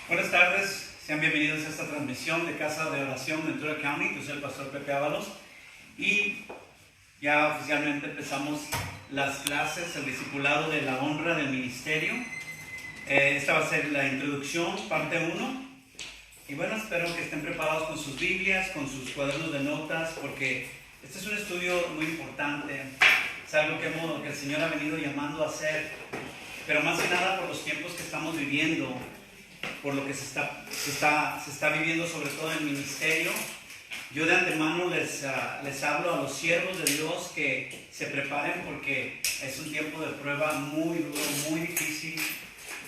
Buenas tardes, sean bienvenidos a esta transmisión de Casa de Oración Ventura County. Yo soy el pastor Pepe Ábalos y ya oficialmente empezamos las clases, el discipulado de la honra del ministerio. Esta va a ser la introducción, parte 1. Y bueno, espero que estén preparados con sus Biblias, con sus cuadernos de notas, porque este es un estudio muy importante. Es algo que el Señor ha venido llamando a hacer, pero más que nada por los tiempos que estamos viviendo, por lo que se está viviendo sobre todo en el ministerio. Yo de antemano les hablo a los siervos de Dios que se preparen, porque es un tiempo de prueba muy duro, muy difícil,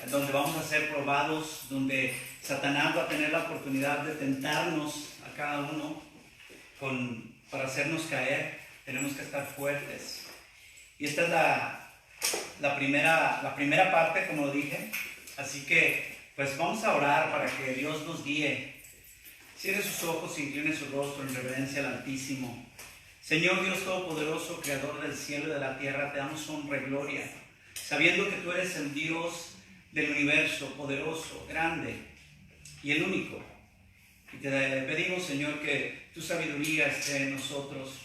donde vamos a ser probados, donde Satanás va a tener la oportunidad de tentarnos a cada uno para hacernos caer. Tenemos que estar fuertes. Y esta es la primera parte, como lo dije. Así que pues vamos a orar para que Dios nos guíe. Cierre sus ojos, incline su rostro en reverencia al Altísimo. Señor Dios Todopoderoso, Creador del cielo y de la tierra, te damos honra y gloria, sabiendo que tú eres el Dios del universo, poderoso, grande y el único. Y te pedimos, Señor, que tu sabiduría esté en nosotros.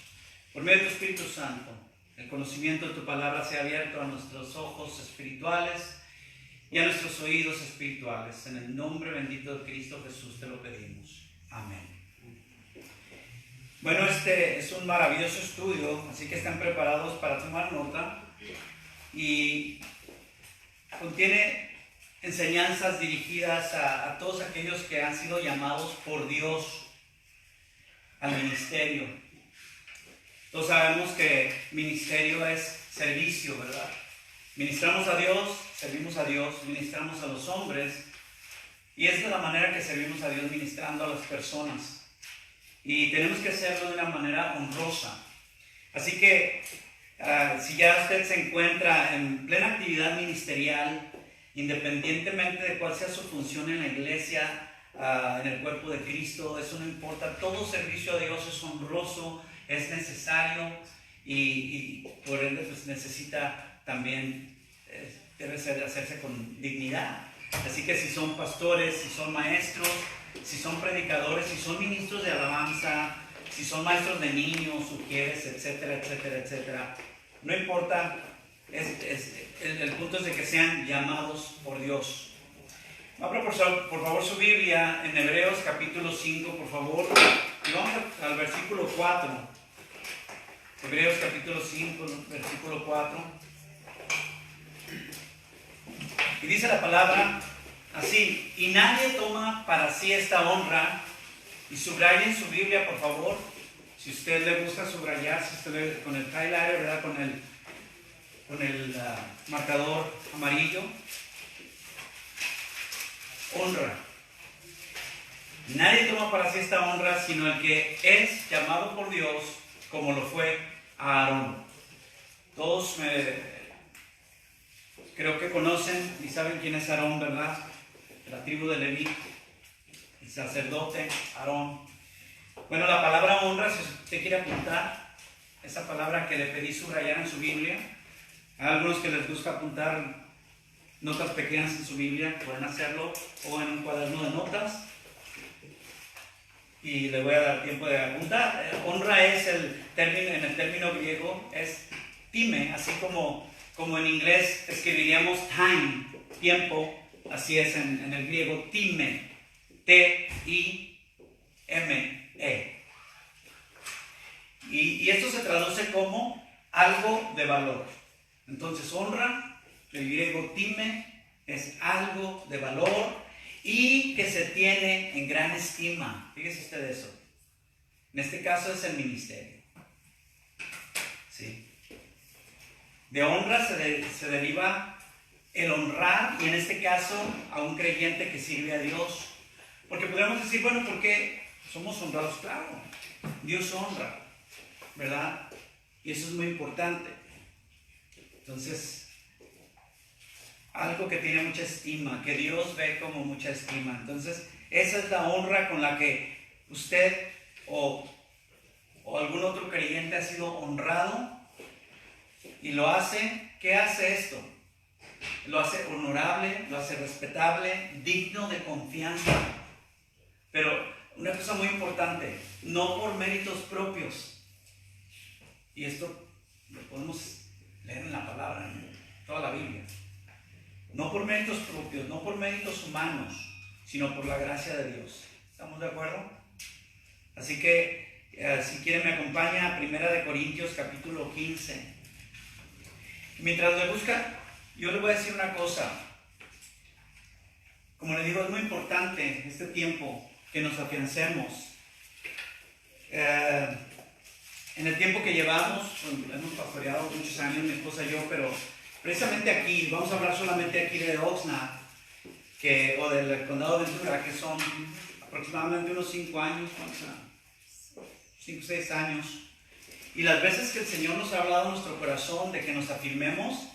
Por medio de tu Espíritu Santo, el conocimiento de tu palabra sea abierto a nuestros ojos espirituales y a nuestros oídos espirituales. En el nombre bendito de Cristo Jesús te lo pedimos. Amén. Bueno, este es un maravilloso estudio, así que están preparados para tomar nota. Y contiene enseñanzas dirigidas a todos aquellos que han sido llamados por Dios al ministerio. Todos sabemos que ministerio es servicio, ¿verdad? Ministramos a Dios, servimos a Dios, ministramos a los hombres, y esta es la manera que servimos a Dios, ministrando a las personas. Y tenemos que hacerlo de una manera honrosa. Así que si ya usted se encuentra en plena actividad ministerial, independientemente de cuál sea su función en la iglesia, en el cuerpo de Cristo, eso no importa. Todo servicio a Dios es honroso, es necesario, y por ende pues necesita también, debe hacerse con dignidad. Así que si son pastores, si son maestros, si son predicadores, si son ministros de alabanza, si son maestros de niños, sugieres, etcétera, etcétera, etcétera, no importa. El punto es de que sean llamados por Dios. Abra por favor su Biblia en Hebreos capítulo 5, por favor, y vamos al versículo 4. Hebreos capítulo 5, versículo 4. Y dice la palabra así: y nadie toma para sí esta honra. Y subraye en su Biblia, por favor, si usted le gusta subrayar, si usted con el highlighter, ¿verdad? Con el marcador amarillo. Honra. Nadie toma para sí esta honra, sino el que es llamado por Dios, como lo fue Aarón. Todos creo que conocen y saben quién es Aarón, ¿verdad? De la tribu de Leví, el sacerdote Aarón. Bueno, la palabra honra, si usted quiere apuntar, esa palabra que le pedí subrayar en su Biblia. Hay algunos que les gusta apuntar notas pequeñas en su Biblia, pueden hacerlo, o en un cuaderno de notas. Y le voy a dar tiempo de apuntar. Honra es en el término griego, es time, así como en inglés escribiríamos time, tiempo, así es en el griego time, T-I-M-E. Y esto se traduce como algo de valor. Entonces, honra, el griego time, es algo de valor y que se tiene en gran estima. Fíjese usted eso. En este caso es el ministerio. Sí. De honra se deriva el honrar, y en este caso a un creyente que sirve a Dios. Porque podemos decir, bueno, ¿por qué somos honrados? Claro, Dios honra, ¿verdad? Y eso es muy importante. Entonces, algo que tiene mucha estima, que Dios ve como mucha estima. Entonces, esa es la honra con la que usted o algún otro creyente ha sido honrado, y lo hace. ¿Qué hace esto? honorable, lo hace respetable, digno de confianza. Pero una cosa muy importante, no por méritos propios. Y esto lo podemos leer en la palabra, en toda la Biblia. No por méritos propios, no por méritos humanos, sino por la gracia de Dios. ¿Estamos de acuerdo? Así que, si quieren me acompaña a 1 Corintios capítulo 15. Mientras le busca, yo le voy a decir una cosa. Como le digo, es muy importante este tiempo que nos afiancemos. En el tiempo que llevamos, hemos pastoreado muchos años, mi esposa y yo, pero precisamente aquí, vamos a hablar solamente aquí de Oxnard, o del condado de Ventura, que son aproximadamente unos 5 años, 5 o 6 años. Y las veces que el Señor nos ha hablado en nuestro corazón de que nos afirmemos,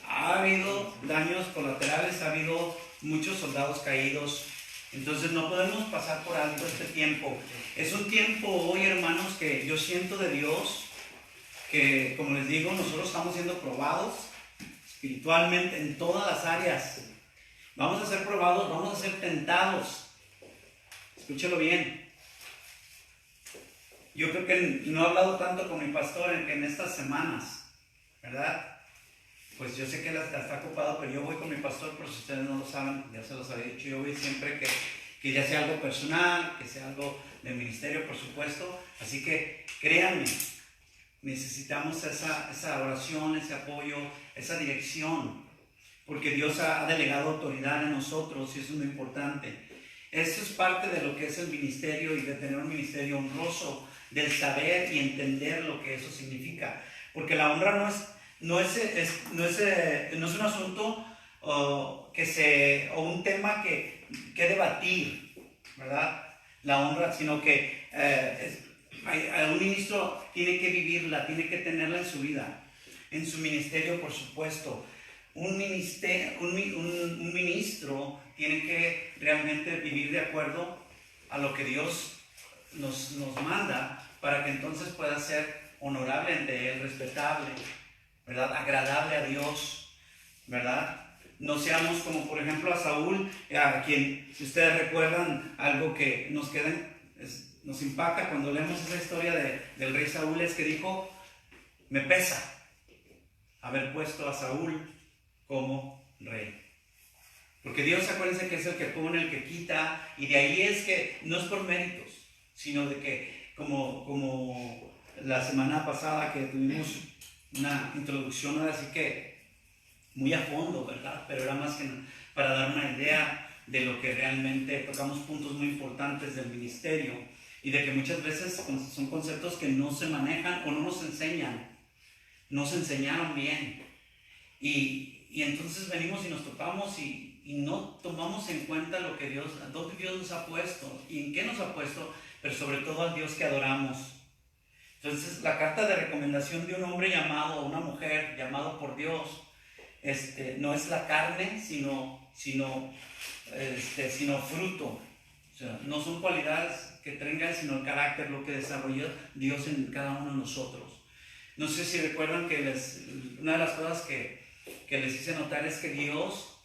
ha habido daños colaterales, ha habido muchos soldados caídos. Entonces no podemos pasar por alto este tiempo. Es un tiempo hoy, hermanos, que yo siento de Dios, que como les digo, nosotros estamos siendo probados espiritualmente en todas las áreas. Vamos a ser probados, vamos a ser tentados. Escúchelo bien. Yo creo que no he hablado tanto con mi pastor en estas semanas, ¿verdad? Pues yo sé que él está ocupado, pero yo voy con mi pastor, por si ustedes no lo saben, ya se los había dicho, yo voy siempre que ya sea algo personal, que sea algo de ministerio, por supuesto. Así que créanme, necesitamos esa oración, ese apoyo, esa dirección, porque Dios ha delegado autoridad en nosotros y eso es muy importante. Eso es parte de lo que es el ministerio y de tener un ministerio honroso, del saber y entender lo que eso significa, porque la honra no es un asunto o un tema que debatir, ¿verdad? La honra, sino que un ministro tiene que vivirla, tiene que tenerla en su vida, en su ministerio, por supuesto. Un ministro tiene que realmente vivir de acuerdo a lo que Dios nos manda, para que entonces pueda ser honorable ante Él, respetable, ¿verdad? Agradable a Dios, ¿verdad? No seamos como por ejemplo a Saúl, a quien, si ustedes recuerdan, algo que nos impacta cuando leemos esa historia del rey Saúl, es que dijo: me pesa haber puesto a Saúl como rey. Porque Dios, acuérdense que es el que pone, el que quita, y de ahí es que no es por méritos, sino de que como la semana pasada que tuvimos una introducción, ahora sí que muy a fondo, ¿verdad? Pero era más que para dar una idea de lo que realmente tocamos, puntos muy importantes del ministerio, y de que muchas veces son conceptos que no se manejan o no nos enseñan, no se enseñaron bien, y entonces venimos y nos topamos y no tomamos en cuenta lo que dónde Dios nos ha puesto y en qué nos ha puesto, pero sobre todo al Dios que adoramos. Entonces, la carta de recomendación de un hombre llamado, o una mujer llamado por Dios, no es la carne, sino fruto. O sea, no son cualidades que tengan, sino el carácter, lo que desarrolló Dios en cada uno de nosotros. No sé si recuerdan que una de las cosas que les hice notar es que Dios,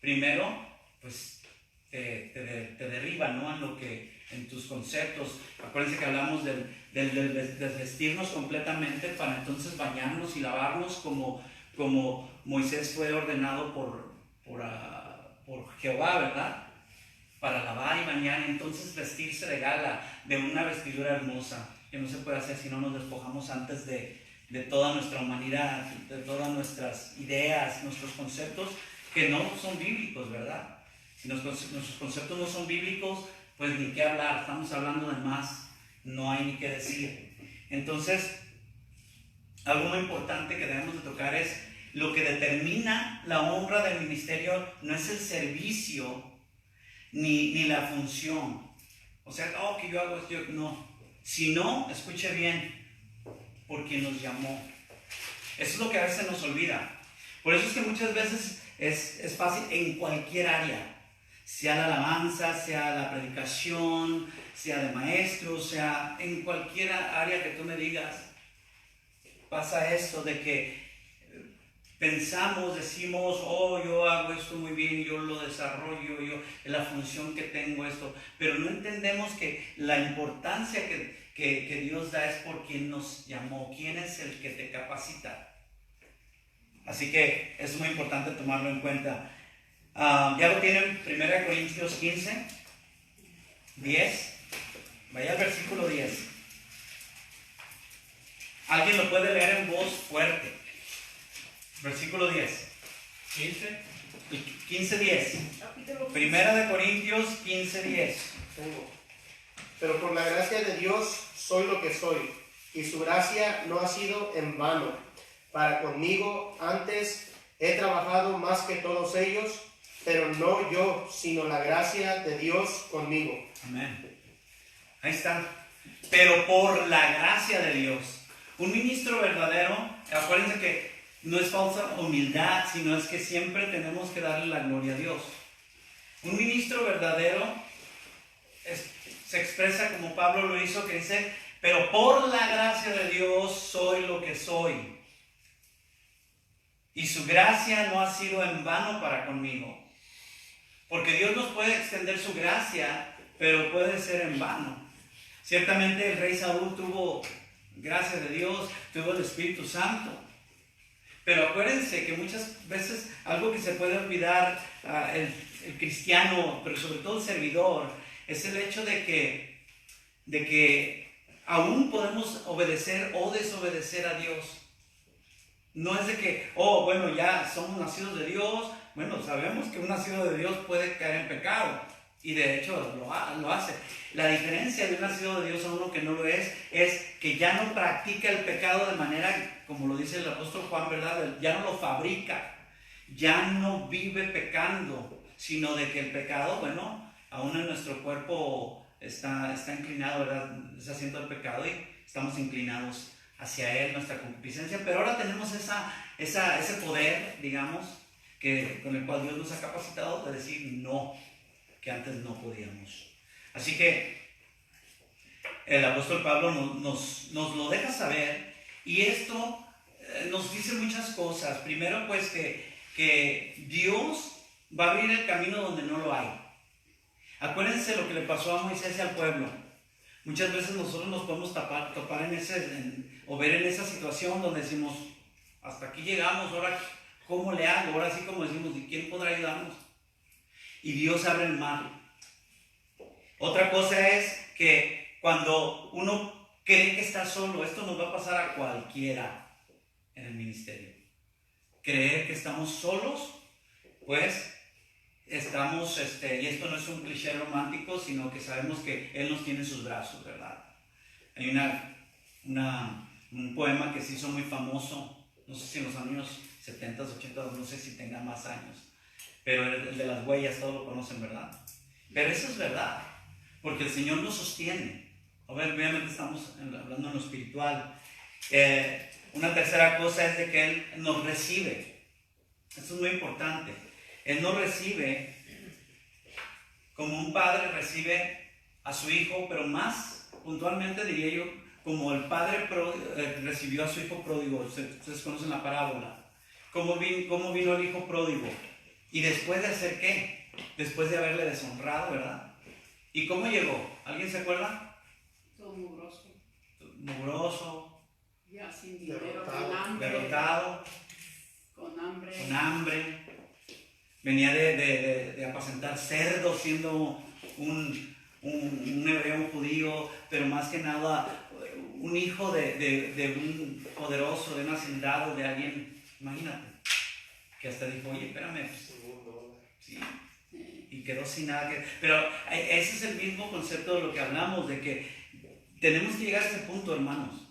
primero, pues te derriba, ¿no? En tus conceptos. Acuérdense que hablamos del desvestirnos completamente para entonces bañarnos y lavarnos como Moisés fue ordenado por Jehová, ¿verdad? Para lavar y bañar, y entonces vestirse de gala, de una vestidura hermosa, que no se puede hacer si no nos despojamos antes de toda nuestra humanidad, de todas nuestras ideas, nuestros conceptos que no son bíblicos, ¿verdad? Si nuestros conceptos no son bíblicos, pues ni qué hablar, estamos hablando de más, no hay ni qué decir. Entonces, algo muy importante que debemos de tocar es lo que determina la honra del ministerio. No es el servicio ni la función, o sea, que yo hago esto, no, sino, escuche bien, por quien nos llamó. Eso es lo que a veces nos olvida. Por eso es que muchas veces es fácil en cualquier área, sea la alabanza, sea la predicación, sea de maestro, sea en cualquier área que tú me digas, pasa esto de que pensamos, decimos, oh, yo hago esto muy bien, yo lo desarrollo, yo, la función que tengo esto, pero no entendemos que la importancia que Dios da es por quien nos llamó, quién es el que te capacita. Así que es muy importante tomarlo en cuenta. Ya lo tienen, 1 Corintios 15, 10. Vaya al versículo 10. Alguien lo puede leer en voz fuerte. Versículo 10. 15, 10. 1 Corintios 15, 10. Pero por la gracia de Dios soy lo que soy, y su gracia no ha sido en vano para conmigo. Antes he trabajado más que todos ellos, pero no yo, sino la gracia de Dios conmigo. Amén. Ahí está. Pero por la gracia de Dios. Un ministro verdadero, acuérdense que no es falsa humildad, sino es que siempre tenemos que darle la gloria a Dios. Un ministro verdadero se expresa como Pablo lo hizo, que dice, pero por la gracia de Dios soy lo que soy. Y su gracia no ha sido en vano para conmigo. Porque Dios nos puede extender su gracia, pero puede ser en vano. Ciertamente el rey Saúl tuvo gracia de Dios, tuvo el Espíritu Santo. Pero acuérdense que muchas veces algo que se puede olvidar el cristiano, pero sobre todo el servidor, es el hecho de que aún podemos obedecer o desobedecer a Dios. No es de que, oh, bueno, ya somos nacidos de Dios. Bueno, sabemos que un nacido de Dios puede caer en pecado. Y de hecho lo hace. La diferencia de un nacido de Dios a uno que no lo es que ya no practica el pecado de manera, como lo dice el apóstol Juan, ¿verdad? Ya no lo fabrica. Ya no vive pecando, sino de que el pecado, bueno, aún en nuestro cuerpo está inclinado, ¿verdad? Está haciendo el pecado y estamos inclinados hacia él, nuestra concupiscencia. Pero ahora tenemos ese poder, digamos, con el cual Dios nos ha capacitado de decir no, que antes no podíamos. Así que el apóstol Pablo nos lo deja saber, y esto nos dice muchas cosas. Primero, pues, que Dios va a abrir el camino donde no lo hay. Acuérdense lo que le pasó a Moisés y al pueblo. Muchas veces nosotros nos podemos topar o ver en esa situación donde decimos, hasta aquí llegamos, ahora ¿cómo le hago? Ahora sí, como decimos, ¿y quién podrá ayudarnos? Y Dios abre el mar. Otra cosa es que cuando uno cree que está solo, esto nos va a pasar a cualquiera en el ministerio. Creer que estamos solos, pues estamos, y esto no es un cliché romántico, sino que sabemos que Él nos tiene en sus brazos, ¿verdad? Hay un poema que se hizo muy famoso, no sé si en los años 70, 80, no sé si tenga más años, pero el de las huellas, todos lo conocen, ¿verdad? Pero eso es verdad, porque el Señor nos sostiene. Obviamente estamos hablando en lo espiritual. Una tercera cosa es de que Él nos recibe. Esto es muy importante. Él nos recibe como un padre recibe a su hijo, pero más puntualmente diría yo, como el padre recibió a su hijo pródigo. Ustedes conocen la parábola. ¿Cómo vino el hijo pródigo? ¿Y después de hacer qué? Después de haberle deshonrado, ¿verdad? ¿Y cómo llegó? ¿Alguien se acuerda? Todo mugroso. Mugroso. Ya sin dinero, derrotado. Con hambre. Con hambre. Venía de apacentar cerdos, siendo un hebreo judío, pero más que nada un hijo de un poderoso, de un hacendado, de alguien, imagínate, que hasta dijo, oye, espérame, sí, y quedó sin nada que... Pero ese es el mismo concepto de lo que hablamos, de que tenemos que llegar a ese punto, hermanos,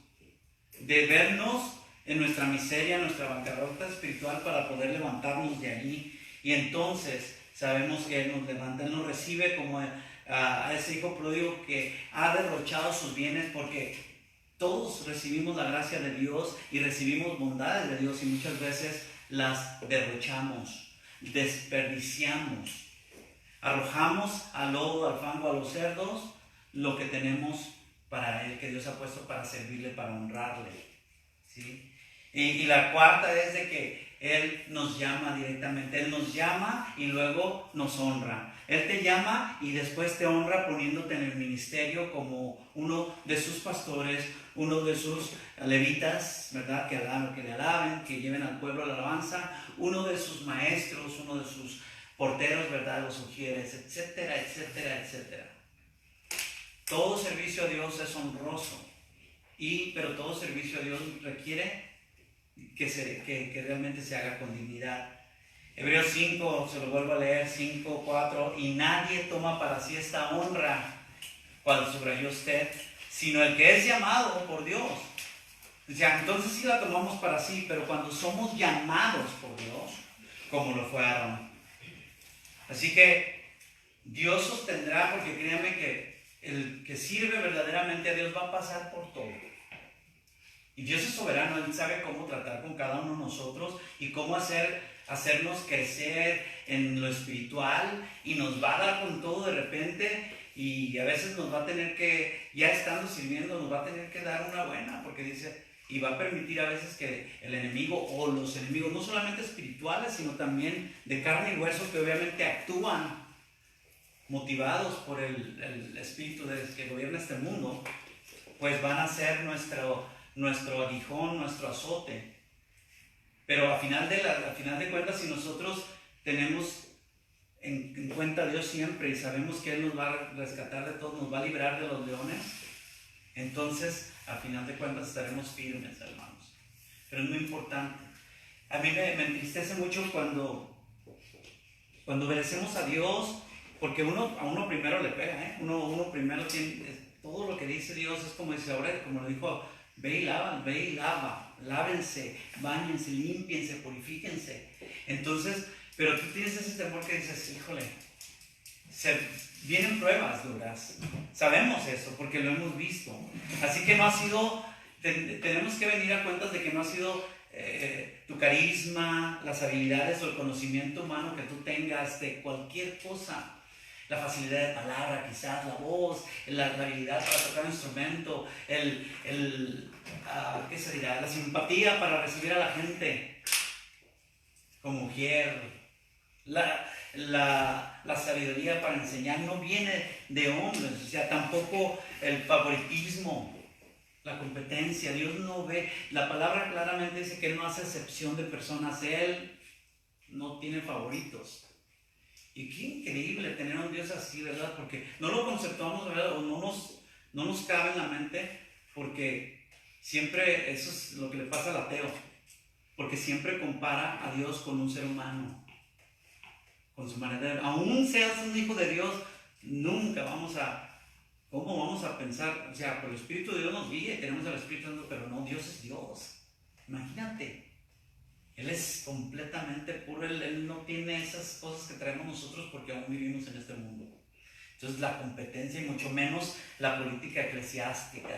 de vernos en nuestra miseria, en nuestra bancarrota espiritual, para poder levantarnos de allí. Y entonces sabemos que Él nos levanta, Él nos recibe como a ese hijo pródigo que ha derrochado sus bienes, porque todos recibimos la gracia de Dios y recibimos bondades de Dios, y muchas veces las derrochamos, desperdiciamos, arrojamos al lodo, al fango, a los cerdos, lo que tenemos para Él, que Dios ha puesto para servirle, para honrarle, ¿sí? Y la cuarta es de que Él nos llama directamente. Él nos llama y luego nos honra. Él te llama y después te honra poniéndote en el ministerio como uno de sus pastores, uno de sus levitas, ¿verdad? Que le alaben, que lleven al pueblo la alabanza, uno de sus maestros, uno de sus porteros, ¿verdad? Los sugieres, etcétera, etcétera, etcétera. Todo servicio a Dios es honroso, pero todo servicio a Dios requiere que realmente se haga con dignidad. Hebreos 5, se lo vuelvo a leer, 5, 4, y nadie toma para sí esta honra, cual subrayó usted, sino el que es llamado por Dios. O sea, entonces sí la tomamos para sí, pero cuando somos llamados por Dios, como lo fue Aarón. Así que Dios sostendrá, porque créanme que el que sirve verdaderamente a Dios va a pasar por todo. Y Dios es soberano, Él sabe cómo tratar con cada uno de nosotros y cómo hacernos crecer en lo espiritual, y nos va a dar con todo de repente, y a veces nos va a tener que, ya estando sirviendo, nos va a tener que dar una buena, porque dice, y va a permitir a veces que el enemigo o los enemigos, no solamente espirituales, sino también de carne y hueso, que obviamente actúan motivados por el espíritu que gobierna este mundo, pues van a ser nuestro aguijón, nuestro azote. Pero a final de cuentas, si nosotros tenemos en cuenta a Dios siempre y sabemos que Él nos va a rescatar de todo, nos va a librar de los leones, entonces a final de cuentas estaremos firmes, hermanos. Pero es muy importante. A mí me entristece mucho cuando obedecemos a Dios, porque a uno primero le pega, uno primero tiene todo lo que dice Dios. Es como dice ahora, como lo dijo, ve y lava, lávense, báñense, límpiense, purifíquense. Entonces, pero tú tienes ese temor que dices, híjole, vienen pruebas duras. Sabemos eso porque lo hemos visto. Así que no ha sido, tenemos que venir a cuentas de que no ha sido tu carisma, las habilidades o el conocimiento humano que tú tengas de cualquier cosa. La facilidad de palabra, quizás, la voz, la habilidad para tocar un instrumento, ¿qué se dirá? La simpatía para recibir a la gente como mujer, la sabiduría para enseñar no viene de hombres, o sea, tampoco el favoritismo, la competencia. Dios no ve, la palabra claramente dice que Él no hace excepción de personas, Él no tiene favoritos. Y qué increíble tener a un Dios así, ¿verdad? Porque no lo conceptuamos, ¿verdad? O no nos cabe en la mente, porque siempre eso es lo que le pasa al ateo, porque siempre compara a Dios con un ser humano, con su manera de, aún seas un hijo de Dios, nunca ¿cómo vamos a pensar? O sea, por el Espíritu de Dios nos guía y tenemos el Espíritu Santo, pero no, Dios es Dios. Imagínate. Él es completamente puro, él no tiene esas cosas que traemos nosotros porque aún vivimos en este mundo. Entonces la competencia y mucho menos la política eclesiástica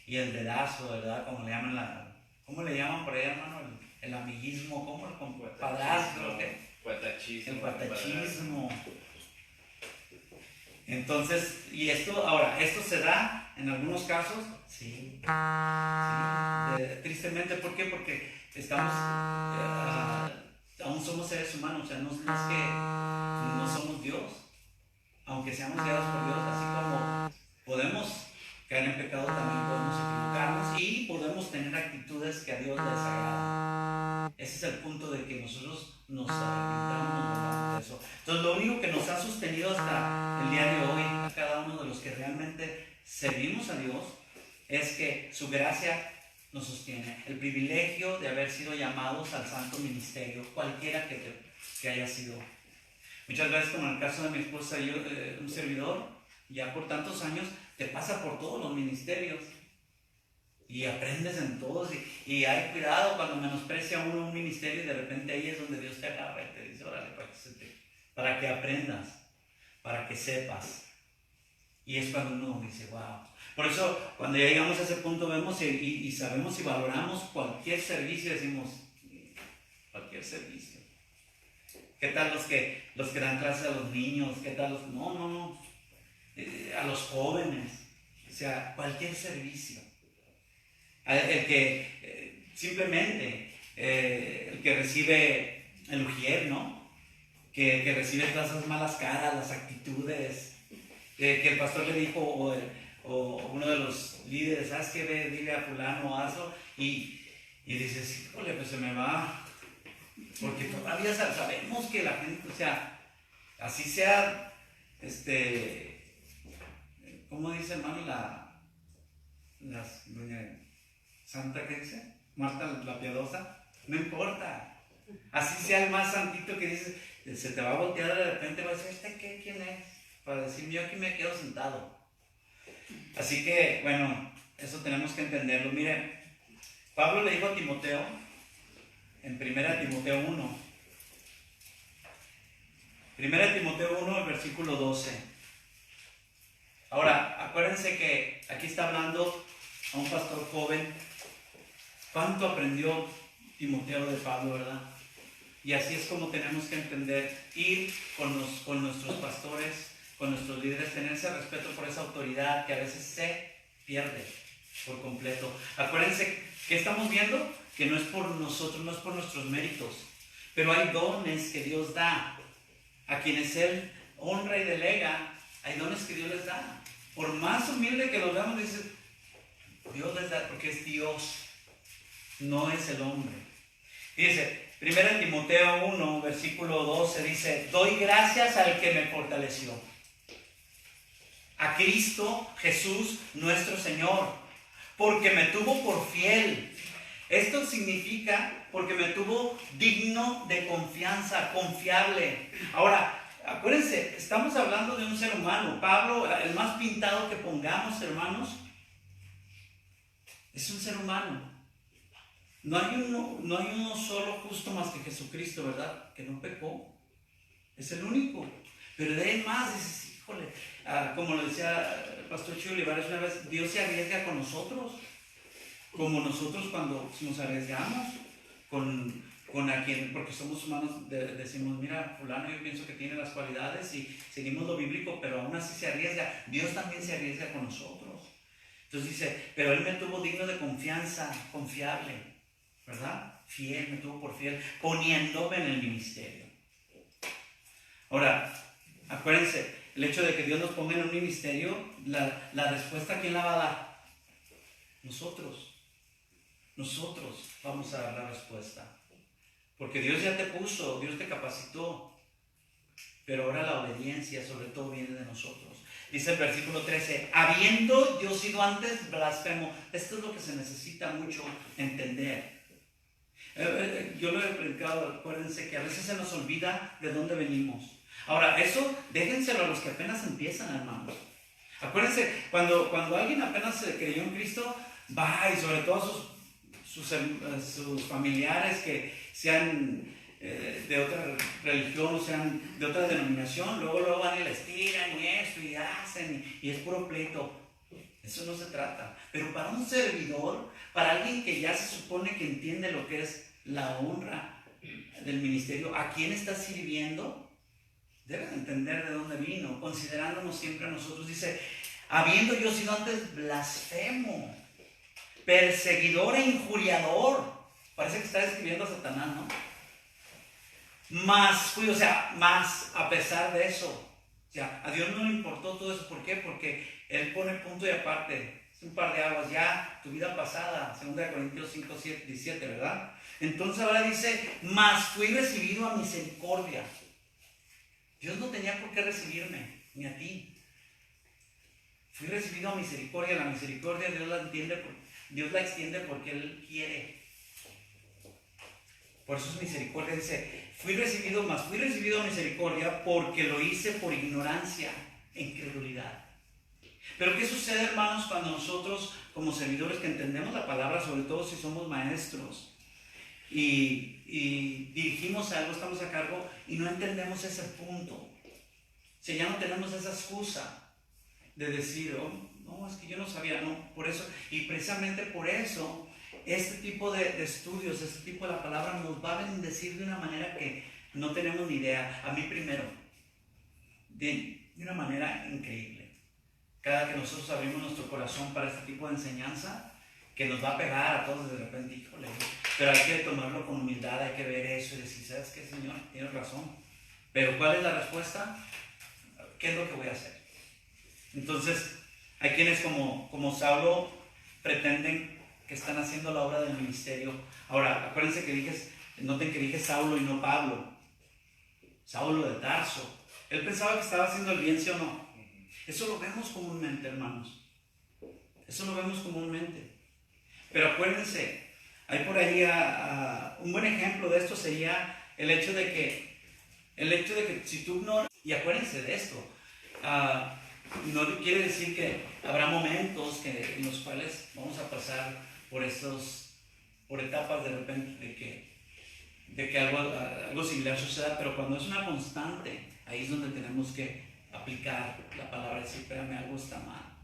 y el dedazo, ¿verdad? Como le llaman ¿cómo le llaman por ahí, hermano? El amiguismo, ¿cómo? El padrastro, Cuatachismo. El cuatachismo. Entonces, esto se da en algunos casos, sí. Tristemente, ¿por qué? Porque aún somos seres humanos, o sea, no es que no somos Dios, aunque seamos guiados por Dios, así como podemos caer en pecado, también podemos equivocarnos y podemos tener actitudes que a Dios les agradan. Ese es el punto de que nosotros nos arrepintamos de eso. Entonces, lo único que nos ha sostenido hasta el día de hoy, a cada uno de los que realmente servimos a Dios, es que su gracia nos sostiene. El privilegio de haber sido llamados al santo ministerio, cualquiera que haya sido. Muchas veces, como en el caso de mi esposa y yo, un servidor, ya por tantos años, te pasa por todos los ministerios y aprendes en todos. Y hay cuidado cuando menosprecia uno un ministerio y de repente ahí es donde Dios te agarra y te dice, órale, para que aprendas, para que sepas. Y es cuando uno dice, wow. Por eso, cuando ya llegamos a ese punto, vemos y sabemos y valoramos cualquier servicio, decimos, cualquier servicio. ¿Qué tal los que dan clases a los niños? ¿Qué tal los...? No. A los jóvenes. O sea, cualquier servicio. El que simplemente el que recibe el ujier, ¿no? Que recibe todas esas malas caras, las actitudes, que el pastor le dijo, o uno de los líderes, ¿sabes qué? Ve, dile a fulano, hazlo, y dices, híjole, pues se me va, porque todavía sabemos que la gente, o sea, así sea, ¿cómo dice, hermano, doña Santa, ¿qué dice? Marta la piadosa, no importa, así sea el más santito que dices, se te va a voltear de repente, va a decir, ¿qué? ¿Quién es? Para decir, yo aquí me quedo sentado. Así que, bueno, eso tenemos que entenderlo. Miren, Pablo le dijo a Timoteo, en 1 Timoteo 1, 1 Timoteo 1, el versículo 12. Ahora, acuérdense que aquí está hablando a un pastor joven. ¿Cuánto aprendió Timoteo de Pablo, verdad? Y así es como tenemos que entender, ir con nuestros pastores, con nuestros líderes, tener ese respeto por esa autoridad que a veces se pierde por completo. Acuérdense, ¿qué estamos viendo? Que no es por nosotros, no es por nuestros méritos, pero hay dones que Dios da. A quienes Él honra y delega, hay dones que Dios les da. Por más humilde que los veamos, dice, Dios les da, porque es Dios, no es el hombre. Dice, 1 Timoteo 1, versículo 12, dice, doy gracias al que me fortaleció, a Cristo Jesús nuestro Señor, porque me tuvo por fiel. Esto significa porque me tuvo digno de confianza, confiable. Ahora, acuérdense, estamos hablando de un ser humano. Pablo, el más pintado que pongamos, hermanos, es un ser humano. No hay uno solo justo más que Jesucristo, ¿verdad? Que no pecó. Es el único. Pero de ahí más, dices, híjole, como lo decía el pastor Chuy Olivares una vez, Dios se arriesga con nosotros. Como nosotros cuando nos arriesgamos con a quien, porque somos humanos, decimos, mira, fulano yo pienso que tiene las cualidades y seguimos lo bíblico, pero aún así se arriesga. Dios también se arriesga con nosotros. Entonces dice, pero Él me tuvo digno de confianza, confiable, ¿verdad? Fiel, me tuvo por fiel, poniéndome en el ministerio. Ahora, acuérdense, el hecho de que Dios nos ponga en un ministerio, la respuesta, ¿quién la va a dar? Nosotros vamos a dar la respuesta. Porque Dios ya te puso, Dios te capacitó. Pero ahora la obediencia sobre todo viene de nosotros. Dice el versículo 13, habiendo yo sido antes blasfemo. Esto es lo que se necesita mucho entender. Yo lo he predicado, acuérdense que a veces se nos olvida de dónde venimos. Ahora, eso déjenselo a los que apenas empiezan, hermanos. Acuérdense, cuando alguien apenas se creyó en Cristo, va, y sobre todo sus familiares que sean de otra religión, o sean de otra denominación, luego van y les tiran y esto y hacen y es puro pleito. Eso no se trata. Pero para un servidor, para alguien que ya se supone que entiende lo que es la honra del ministerio, a quién está sirviendo, deben entender de dónde vino, considerándonos siempre a nosotros. Dice, habiendo yo sido antes blasfemo, perseguidor e injuriador. Parece que está describiendo a Satanás, ¿no? Más a pesar de eso, o sea, a Dios no le importó todo eso. ¿Por qué? Porque Él pone punto y aparte, es un par de aguas, ya tu vida pasada, 2 Corintios 5, 17, ¿verdad? Entonces ahora dice, más fui recibido a misericordia. Dios no tenía por qué recibirme, ni a ti. Fui recibido a misericordia. La misericordia Dios la extiende porque Él quiere. Por eso es misericordia. Dice, fui recibido a misericordia porque lo hice por ignorancia e incredulidad. Pero ¿qué sucede, hermanos, cuando nosotros como servidores que entendemos la palabra, sobre todo si somos maestros y dirigimos algo, estamos a cargo y no entendemos ese punto? Si ya no tenemos esa excusa de decir, oh, no, es que yo no sabía, no, por eso, y precisamente por eso, este tipo de estudios, este tipo de la palabra nos va a bendecir de una manera que no tenemos ni idea. A mí primero, de una manera increíble. Cada que nosotros abrimos nuestro corazón para este tipo de enseñanza, que nos va a pegar a todos de repente, híjole, pero hay que tomarlo con humildad, hay que ver eso y decir, ¿sabes qué, Señor? Tienes razón. Pero ¿cuál es la respuesta? ¿Qué es lo que voy a hacer? Entonces, hay quienes como Saulo pretenden que están haciendo la obra del ministerio. Ahora, acuérdense que noten que dije Saulo y no Pablo. Saulo de Tarso. Él pensaba que estaba haciendo el bien, ¿sí o no? Eso lo vemos comúnmente, hermanos. Eso lo vemos comúnmente. Pero acuérdense, hay por ahí un buen ejemplo de esto sería el hecho de que si tú no, y acuérdense de esto, no quiere decir que habrá momentos en los cuales vamos a pasar por etapas de repente de que algo similar suceda, pero cuando es una constante, ahí es donde tenemos que aplicar la palabra y decir, espérame, algo está mal.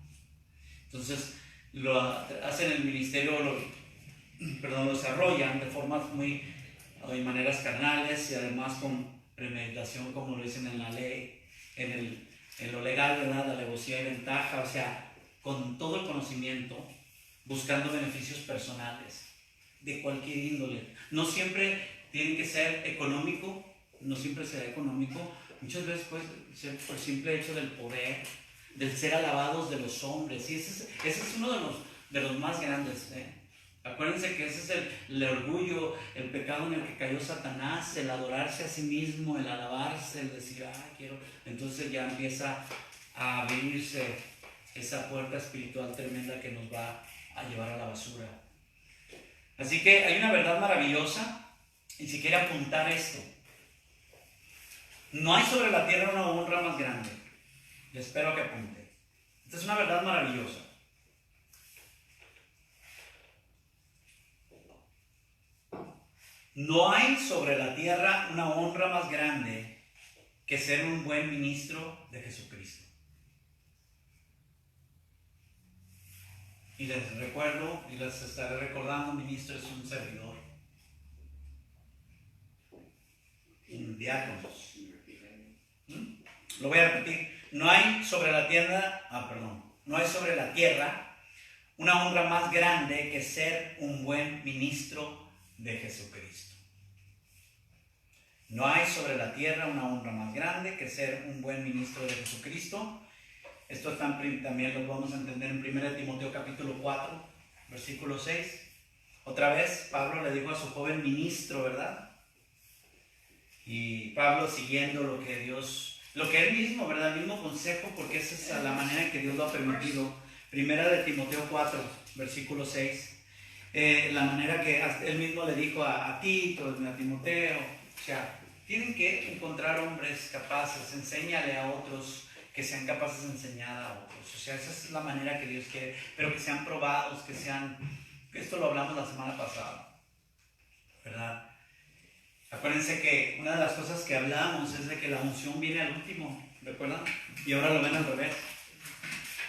Entonces, lo hacen el ministerio, lo desarrollan de formas de maneras carnales y además con premeditación, como lo dicen en la ley, en lo legal, ¿verdad? Alevosía y ventaja, o sea, con todo el conocimiento, buscando beneficios personales de cualquier índole. No siempre tiene que ser económico, no siempre será económico, muchas veces puede ser por el simple hecho del poder, del ser alabados de los hombres, y ese es uno de los más grandes, ¿eh? Acuérdense que ese es el orgullo, el pecado en el que cayó Satanás, el adorarse a sí mismo, el alabarse, el decir, quiero. Entonces ya empieza a abrirse esa puerta espiritual tremenda que nos va a llevar a la basura. Así que hay una verdad maravillosa, y si quiere apuntar esto, no hay sobre la tierra una honra más grande. Le espero que apunte. Esta es una verdad maravillosa. No hay sobre la tierra una honra más grande que ser un buen ministro de Jesucristo. Y les recuerdo, y les estaré recordando, ministro es un servidor, un diácono. Lo voy a repetir. No hay sobre la tierra una honra más grande que ser un buen ministro de Jesucristo. No hay sobre la tierra una honra más grande que ser un buen ministro de Jesucristo. Esto también lo vamos a entender en 1 Timoteo capítulo 4, versículo 6. Otra vez Pablo le dijo a su joven ministro, ¿verdad? Y Pablo siguiendo lo que él mismo, ¿verdad? El mismo consejo, porque esa es la manera en que Dios lo ha permitido. 1 Timoteo 4, versículo 6. La manera que él mismo le dijo a Tito, a Timoteo, o sea, tienen que encontrar hombres capaces, enséñale a otros que sean capaces de enseñar a otros. O sea, esa es la manera que Dios quiere, pero que sean probados, esto lo hablamos la semana pasada, ¿verdad? Acuérdense que una de las cosas que hablamos es de que la unción viene al último, ¿recuerdan? Y ahora lo ven al revés.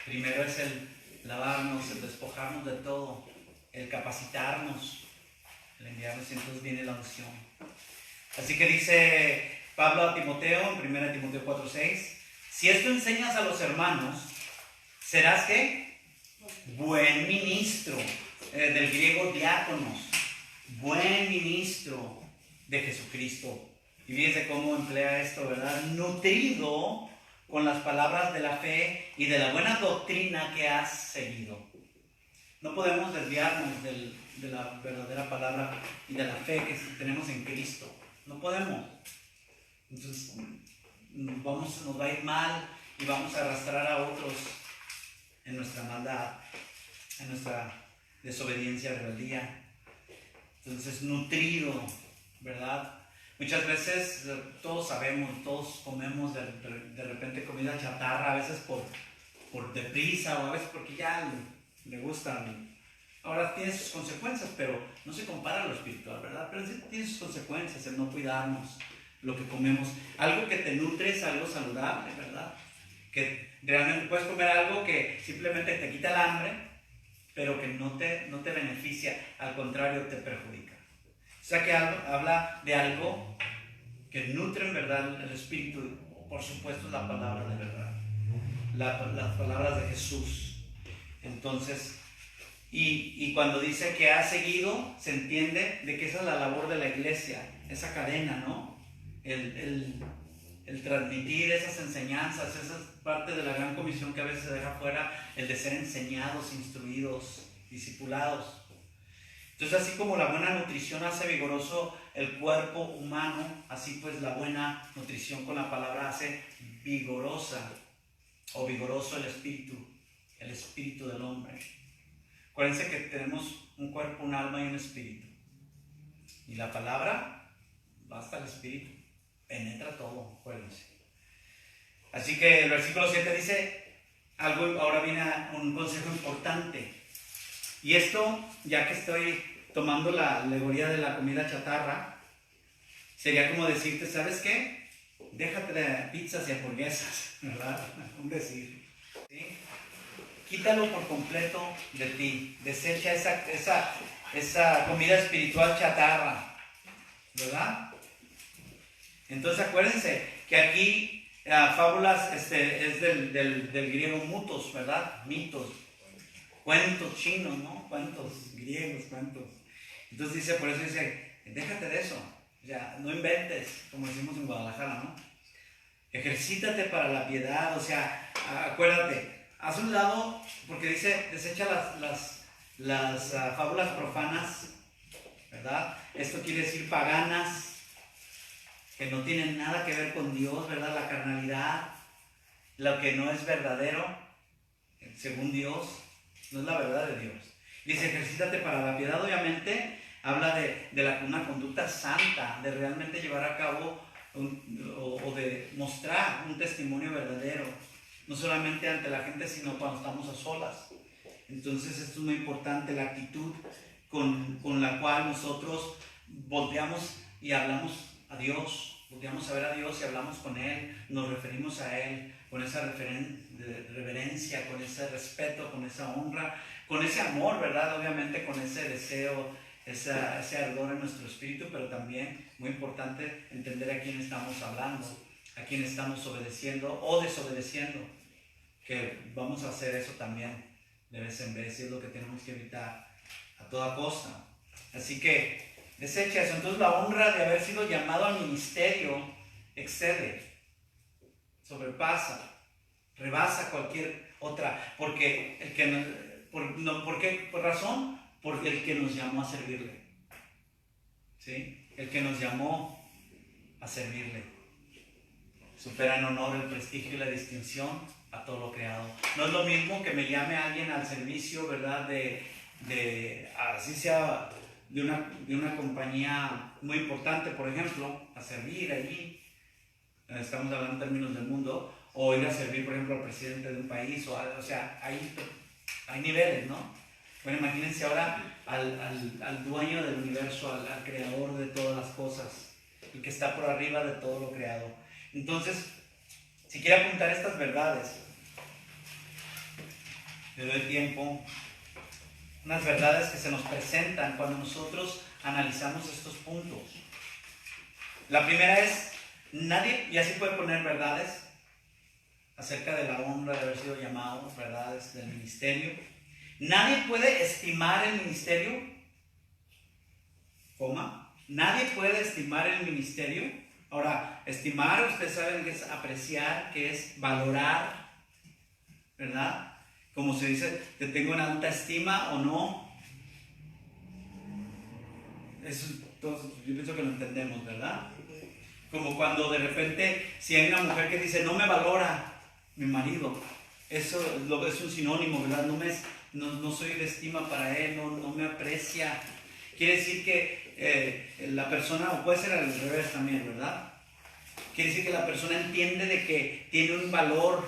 Primero es el lavarnos, el despojarnos de todo, el capacitarnos, el enviarnos, y entonces viene la unción. Así que dice Pablo a Timoteo en 1 Timoteo 4:6, si esto enseñas a los hermanos, serás ¿qué? Buen ministro, del griego diáconos, buen ministro de Jesucristo. Y fíjense cómo emplea esto, ¿verdad? Nutrido con las palabras de la fe y de la buena doctrina que has seguido. No podemos desviarnos de la verdadera palabra y de la fe que tenemos en Cristo. No podemos. Entonces nos va a ir mal y vamos a arrastrar a otros en nuestra maldad, en nuestra desobediencia, rebeldía. Entonces, nutrido, ¿verdad? Muchas veces todos sabemos, todos comemos de repente comida chatarra, a veces por deprisa o a veces porque ya le gustan. Ahora tiene sus consecuencias, pero no se compara a lo espiritual, ¿verdad? Pero sí tiene sus consecuencias el no cuidarnos lo que comemos. Algo que te nutre es algo saludable, ¿verdad? Que realmente puedes comer algo que simplemente te quita el hambre, pero que no te beneficia, al contrario te perjudica. O sea que habla de algo que nutre en verdad el espíritu, por supuesto la palabra de verdad, las palabras de Jesús. Entonces, Y cuando dice que ha seguido, se entiende de que esa es la labor de la iglesia, esa cadena, ¿no? El transmitir esas enseñanzas, esa es parte de la gran comisión que a veces se deja fuera, el de ser enseñados, instruidos, discipulados. Entonces, así como la buena nutrición hace vigoroso el cuerpo humano, así pues la buena nutrición con la palabra hace vigorosa o vigoroso el espíritu del hombre. Acuérdense que tenemos un cuerpo, un alma y un espíritu. Y la palabra va hasta el espíritu, penetra todo, acuérdense. Así que el versículo 7 dice algo, ahora viene un consejo importante. Y esto, ya que estoy tomando la alegoría de la comida chatarra, sería como decirte, ¿sabes qué? Déjate de pizzas y hamburguesas, ¿verdad? Un decir, ¿sí? Quítalo por completo de ti, desecha esa comida espiritual chatarra, ¿verdad? Entonces acuérdense que aquí fábulas es del griego mutos, ¿verdad? Mitos, cuentos chinos, ¿no? Cuentos griegos, cuentos. Entonces dice, por eso dice, déjate de eso, o sea, no inventes, como decimos en Guadalajara, ¿no? Ejercítate para la piedad, o sea, acuérdate. Haz un lado, porque dice, desecha las fábulas profanas, ¿verdad? Esto quiere decir paganas, que no tienen nada que ver con Dios, ¿verdad? La carnalidad, lo que no es verdadero, según Dios, no es la verdad de Dios. Dice, ejercítate para la piedad, obviamente, habla de una conducta santa, de realmente llevar a cabo o de mostrar un testimonio verdadero. No solamente ante la gente, sino cuando estamos a solas. Entonces esto es muy importante, la actitud con la cual nosotros volteamos y hablamos a Dios, volteamos a ver a Dios y hablamos con Él, nos referimos a Él con esa reverencia, con ese respeto, con esa honra, con ese amor, ¿verdad? Obviamente con ese deseo, ese ardor en nuestro espíritu, pero también, muy importante, entender a quién estamos hablando, a quién estamos obedeciendo o desobedeciendo, que vamos a hacer eso también de vez en vez, y es lo que tenemos que evitar a toda costa. Así que desecha eso. Entonces la honra de haber sido llamado al ministerio excede, sobrepasa, rebasa cualquier otra, porque el que ¿por razón? Porque el que nos llamó a servirle, ¿sí? El que nos llamó a servirle supera en honor, el prestigio y la distinción a todo lo creado. No es lo mismo que me llame alguien al servicio, ¿verdad? Así sea de una compañía muy importante, por ejemplo, a servir allí, estamos hablando en términos del mundo, o ir a servir, por ejemplo, al presidente de un país, o sea, hay niveles, ¿no? Bueno, imagínense ahora al dueño del universo, al creador de todas las cosas, el que está por arriba de todo lo creado. Entonces, si quiere apuntar estas verdades, le doy tiempo, unas verdades que se nos presentan cuando nosotros analizamos estos puntos. La primera es, nadie, y así puede poner verdades acerca de la honra de haber sido llamado, verdades del ministerio. Nadie puede estimar el ministerio, nadie puede estimar el ministerio. Ahora, estimar, ustedes saben que es apreciar, que es valorar, ¿verdad? Como se dice, te tengo en alta estima o no. Eso todos, yo pienso que lo entendemos, ¿verdad? Como cuando de repente, si hay una mujer que dice, no me valora mi marido, eso es un sinónimo, ¿verdad? No soy de estima para él, no me aprecia. Quiere decir que la persona, o puede ser al revés también, ¿verdad? Quiere decir que la persona entiende de que tiene un valor,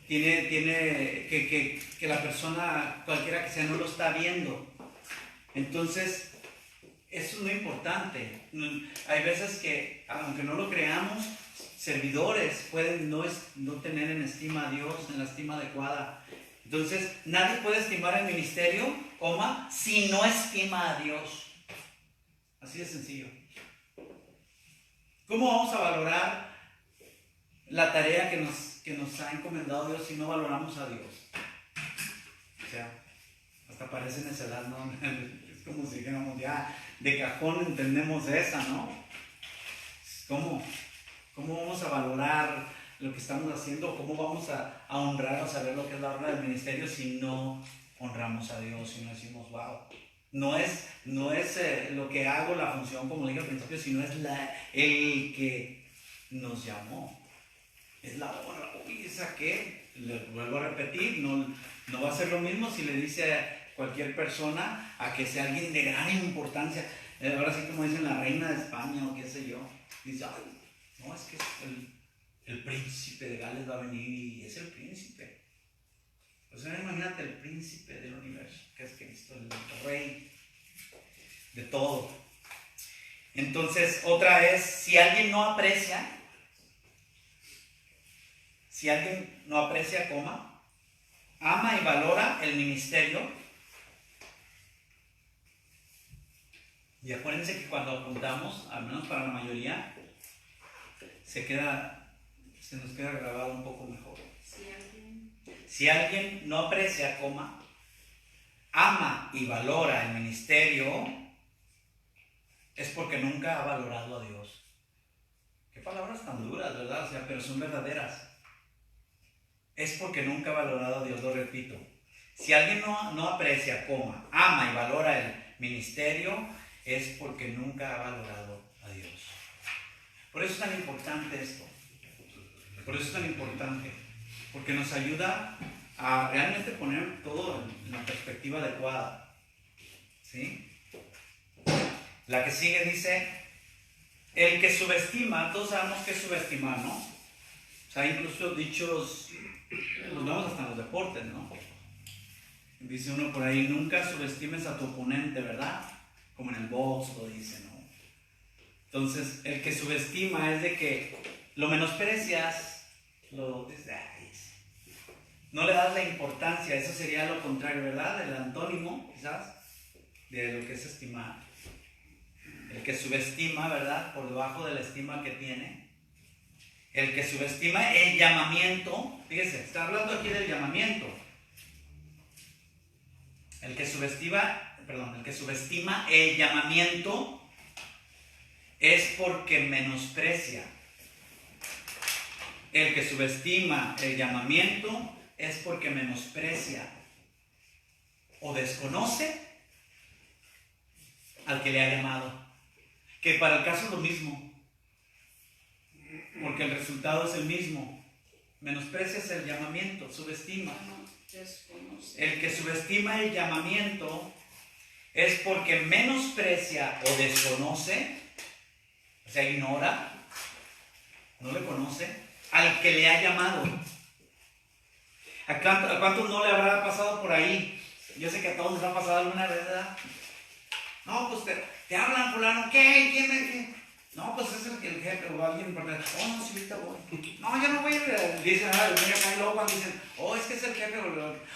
que la persona, cualquiera que sea, no lo está viendo. Entonces, eso es muy importante. Hay veces que, aunque no lo creamos, servidores pueden no tener en estima a Dios, en la estima adecuada. Entonces, nadie puede estimar el ministerio, si no estima a Dios. Así de sencillo. ¿Cómo vamos a valorar la tarea que nos ha encomendado Dios si no valoramos a Dios? O sea, Hasta parece necedad, ¿no? Es como si dijéramos ya de cajón entendemos esa, ¿no? ¿Cómo vamos a valorar lo que estamos haciendo? ¿Cómo vamos a honrar o saber lo que es la obra del ministerio si no honramos a Dios, si no decimos, wow? No es lo que hago, la función, como dije al principio, sino es el que nos llamó. Es la honra. Uy, ¿esa qué? Le vuelvo a repetir, no va a ser lo mismo si le dice a cualquier persona a que sea alguien de gran importancia. Ahora sí, como dicen la reina de España o qué sé yo. Dice, ay, no, es que el príncipe de Gales va a venir y es el príncipe. O sea, imagínate el príncipe del universo, que es Cristo, el rey de todo. Entonces, otra vez, si alguien no aprecia, ama y valora el ministerio. Y acuérdense que cuando apuntamos, al menos para la mayoría, se nos queda grabado un poco mejor. Si alguien no aprecia, ama y valora el ministerio, es porque nunca ha valorado a Dios. Qué palabras tan duras, ¿verdad? O sea, pero son verdaderas. Es porque nunca ha valorado a Dios, lo repito. Si alguien no aprecia, ama y valora el ministerio, es porque nunca ha valorado a Dios. Por eso es tan importante esto. Por eso es tan importante. Porque nos ayuda a realmente poner todo en la perspectiva adecuada. ¿Sí? La que sigue dice, el que subestima, todos sabemos qué es subestimar, ¿no? O sea, incluso dichos, los vemos hasta en los deportes, ¿no? Dice uno por ahí, nunca subestimes a tu oponente, ¿verdad? Como en el box lo dice, ¿no? Entonces, el que subestima es de que lo menosprecias, no le das la importancia, eso sería lo contrario, ¿verdad? El antónimo, quizás, de lo que es estimar. El que subestima, ¿verdad? Por debajo de la estima que tiene. El que subestima el llamamiento, fíjese, está hablando aquí del llamamiento. El que subestima el llamamiento es porque menosprecia. El que subestima el llamamiento es porque menosprecia o desconoce al que le ha llamado. Que para el caso es lo mismo, porque el resultado es el mismo. Menosprecias el llamamiento, subestima. El que subestima el llamamiento es porque menosprecia o desconoce, o sea, ignora, no le conoce, al que le ha llamado. ¿A cuántos no le habrá pasado por ahí? Yo sé que a todos nos ha pasado alguna vez, ¿verdad? No, pues te hablan, fulano, ¿qué? ¿Quién es? No, pues es el jefe o alguien importante. Oh, no, sí, ahorita voy. No, yo no voy a ir. Dicen, y luego cuando dicen, oh, es que es el jefe.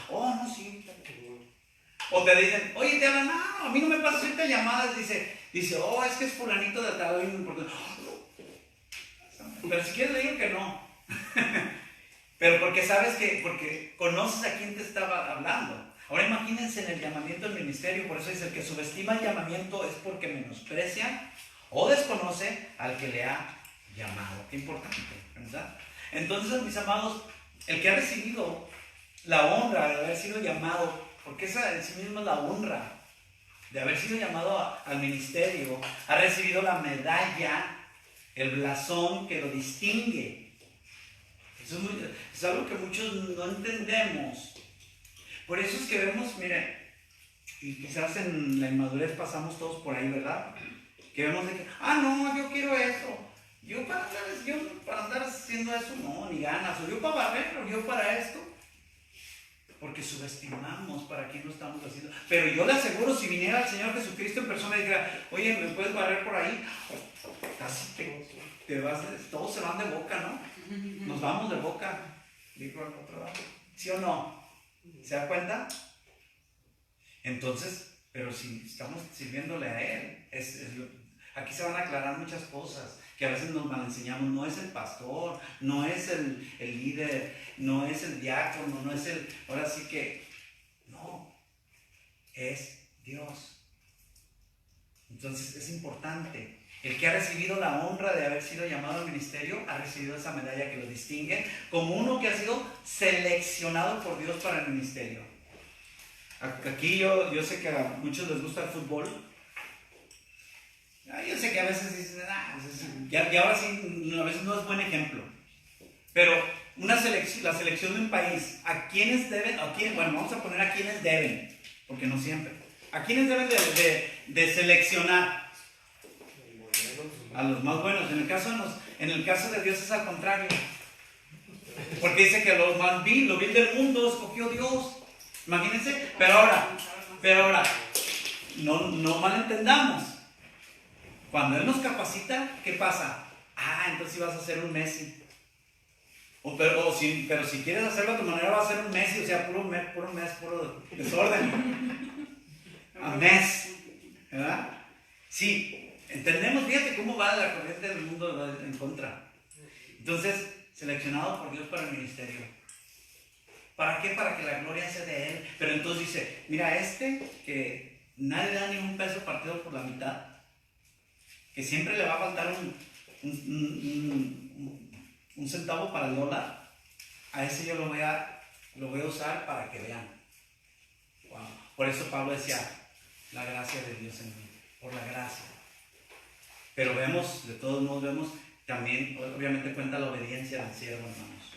Oh, no, sí, ahorita voy. O te dicen, oye, te hablan, no, a mí no me pasa ahorita llamadas. Dice, oh, es que es fulanito de tal, alguien importante. Pero si quieres le digo que no. Pero porque sabes porque conoces a quién te estaba hablando. Ahora imagínense en el llamamiento del ministerio, por eso dice, el que subestima el llamamiento es porque menosprecia o desconoce al que le ha llamado. Qué importante, ¿verdad? Entonces, mis amados, el que ha recibido la honra de haber sido llamado, porque esa en sí misma es la honra de haber sido llamado al ministerio, ha recibido la medalla, el blasón que lo distingue. Eso es algo que muchos no entendemos. Por eso es que vemos, miren, y quizás en la inmadurez pasamos todos por ahí, ¿verdad? Que vemos de que, no, yo quiero eso. Yo para andar haciendo eso, no, ni ganas. O yo para barrer, o yo para esto. Porque subestimamos para quién lo estamos haciendo. Pero yo le aseguro, si viniera el Señor Jesucristo en persona y dijera, oye, ¿me puedes barrer por ahí? Casi te vas, todos se van de boca, ¿no? Nos vamos de boca. Digo al otro lado. ¿Sí o no? ¿Se da cuenta? Entonces, pero si estamos sirviéndole a Él, aquí se van a aclarar muchas cosas que a veces nos malenseñamos. No es el pastor, no es el líder, no es el diácono, no es ahora sí que, no. es Dios. Entonces es importante. El que ha recibido la honra de haber sido llamado al ministerio ha recibido esa medalla que lo distingue como uno que ha sido seleccionado por Dios para el ministerio. Aquí yo sé que a muchos les gusta el fútbol. Yo sé que a veces dicen, y ahora sí, a veces no es buen ejemplo. Pero la selección de un país, ¿a quiénes deben? Bueno, vamos a poner a quiénes deben, porque no siempre. ¿A quiénes deben de seleccionar? A los más buenos. En el caso de Dios es al contrario. Porque dice que lo vil del mundo escogió Dios. Imagínense. Pero ahora, no malentendamos. Cuando Él nos capacita, ¿qué pasa? Entonces vas a ser un Messi. Pero si quieres hacerlo a tu manera, va a ser un Messi, o sea, puro desorden. A mes. ¿Verdad? Sí, entendemos, fíjate cómo va la corriente del mundo en contra. Entonces, seleccionado por Dios para el ministerio. ¿Para qué? Para que la gloria sea de Él. Pero entonces dice, mira, que nadie da ni un peso partido por la mitad, que siempre le va a faltar un centavo para el dólar, a ese yo lo voy a usar para que vean. Wow. Por eso Pablo decía, la gracia de Dios en mí, por la gracia. Pero de todos modos vemos también, obviamente cuenta la obediencia del siervo, hermanos.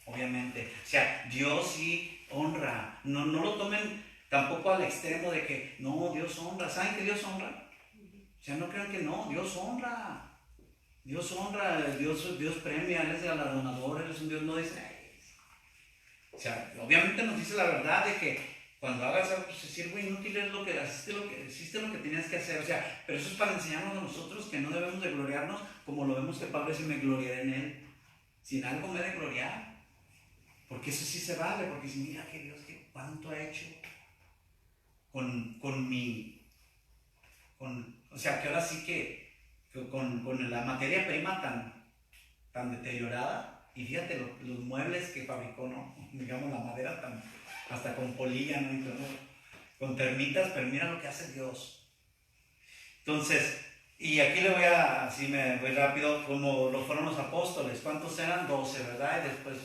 Obviamente. O sea, Dios sí honra. No lo tomen tampoco al extremo de que, no, Dios honra. ¿Saben que Dios honra? O sea, no crean que no, Dios honra. Dios honra, Dios premia, Él es galardonador, Él es un Dios, no dice. O sea, obviamente nos dice la verdad de que cuando hagas algo, pues sirvo inútil, hiciste lo que tenías que hacer. O sea, pero eso es para enseñarnos a nosotros que no debemos de gloriarnos como lo vemos que Pablo dice, me gloriaré en Él. Sin algo me he de gloriar. Porque eso sí se vale, porque si mira que Dios, que cuánto ha hecho o sea, que ahora sí que con la materia prima tan deteriorada, y fíjate los muebles que fabricó, ¿no? Digamos la madera hasta con polilla, ¿no? Y todo, con termitas, pero mira lo que hace Dios. Entonces, y aquí me voy rápido, como lo fueron los apóstoles. ¿Cuántos eran? 12, ¿verdad? Y después,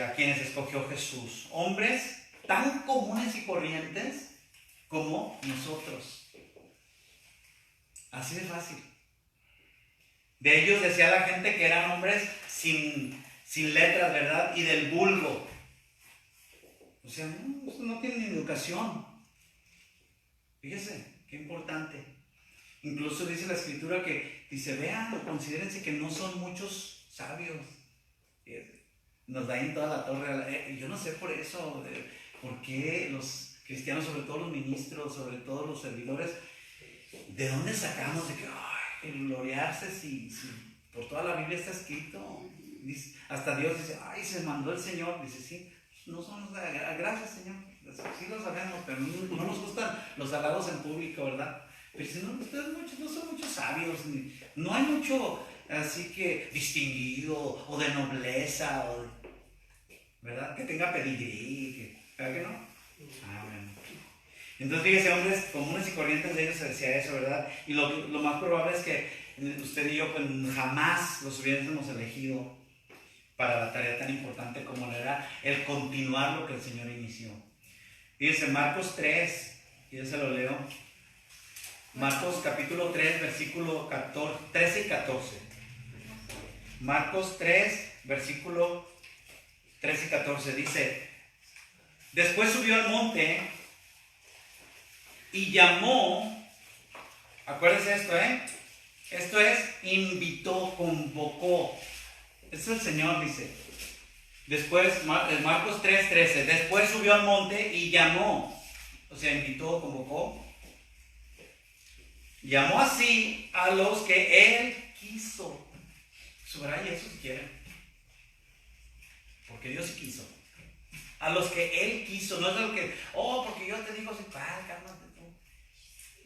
a quienes escogió Jesús. Hombres tan comunes y corrientes como nosotros. Así de fácil. De ellos decía la gente que eran hombres sin letras, ¿verdad? Y del vulgo. O sea, no tienen ni educación. Fíjese, qué importante. Incluso dice la escritura que dice, vean o considérense que no son muchos sabios. Nos da en toda la torre. Yo no sé por eso, por qué los cristianos, sobre todo los ministros, sobre todo los servidores, ¿de dónde sacamos de que el gloriarse si por toda la Biblia está escrito? Dice, hasta Dios dice, se mandó el Señor. Dice, sí, no son gracias, Señor. Sí lo sabemos, pero no nos gustan los halagos en público, ¿verdad? Pero dice, no, ustedes no son muchos sabios, no hay mucho así que distinguido o de nobleza, ¿verdad? Que tenga pedigrí, ¿verdad que no? Bueno. Entonces, fíjese, hombres comunes y corrientes de ellos se decía eso, ¿verdad? Y lo más probable es que usted y yo pues, jamás los hubiésemos elegido para la tarea tan importante como era el continuar lo que el Señor inició. Fíjese, Marcos 3, y yo se lo leo. Marcos capítulo 3, versículo 13 y 14. Marcos 3, versículo 13 y 14 dice, después subió al monte y llamó, acuérdense esto, esto es, invitó, convocó. Esto es el Señor, dice. Después, Marcos 3:13, después subió al monte y llamó, o sea, invitó, convocó. Llamó así a los que Él quiso. Subraya eso si quieren. Porque Dios sí quiso. A los que Él quiso, no es lo que, porque yo te digo así, cálmate tú.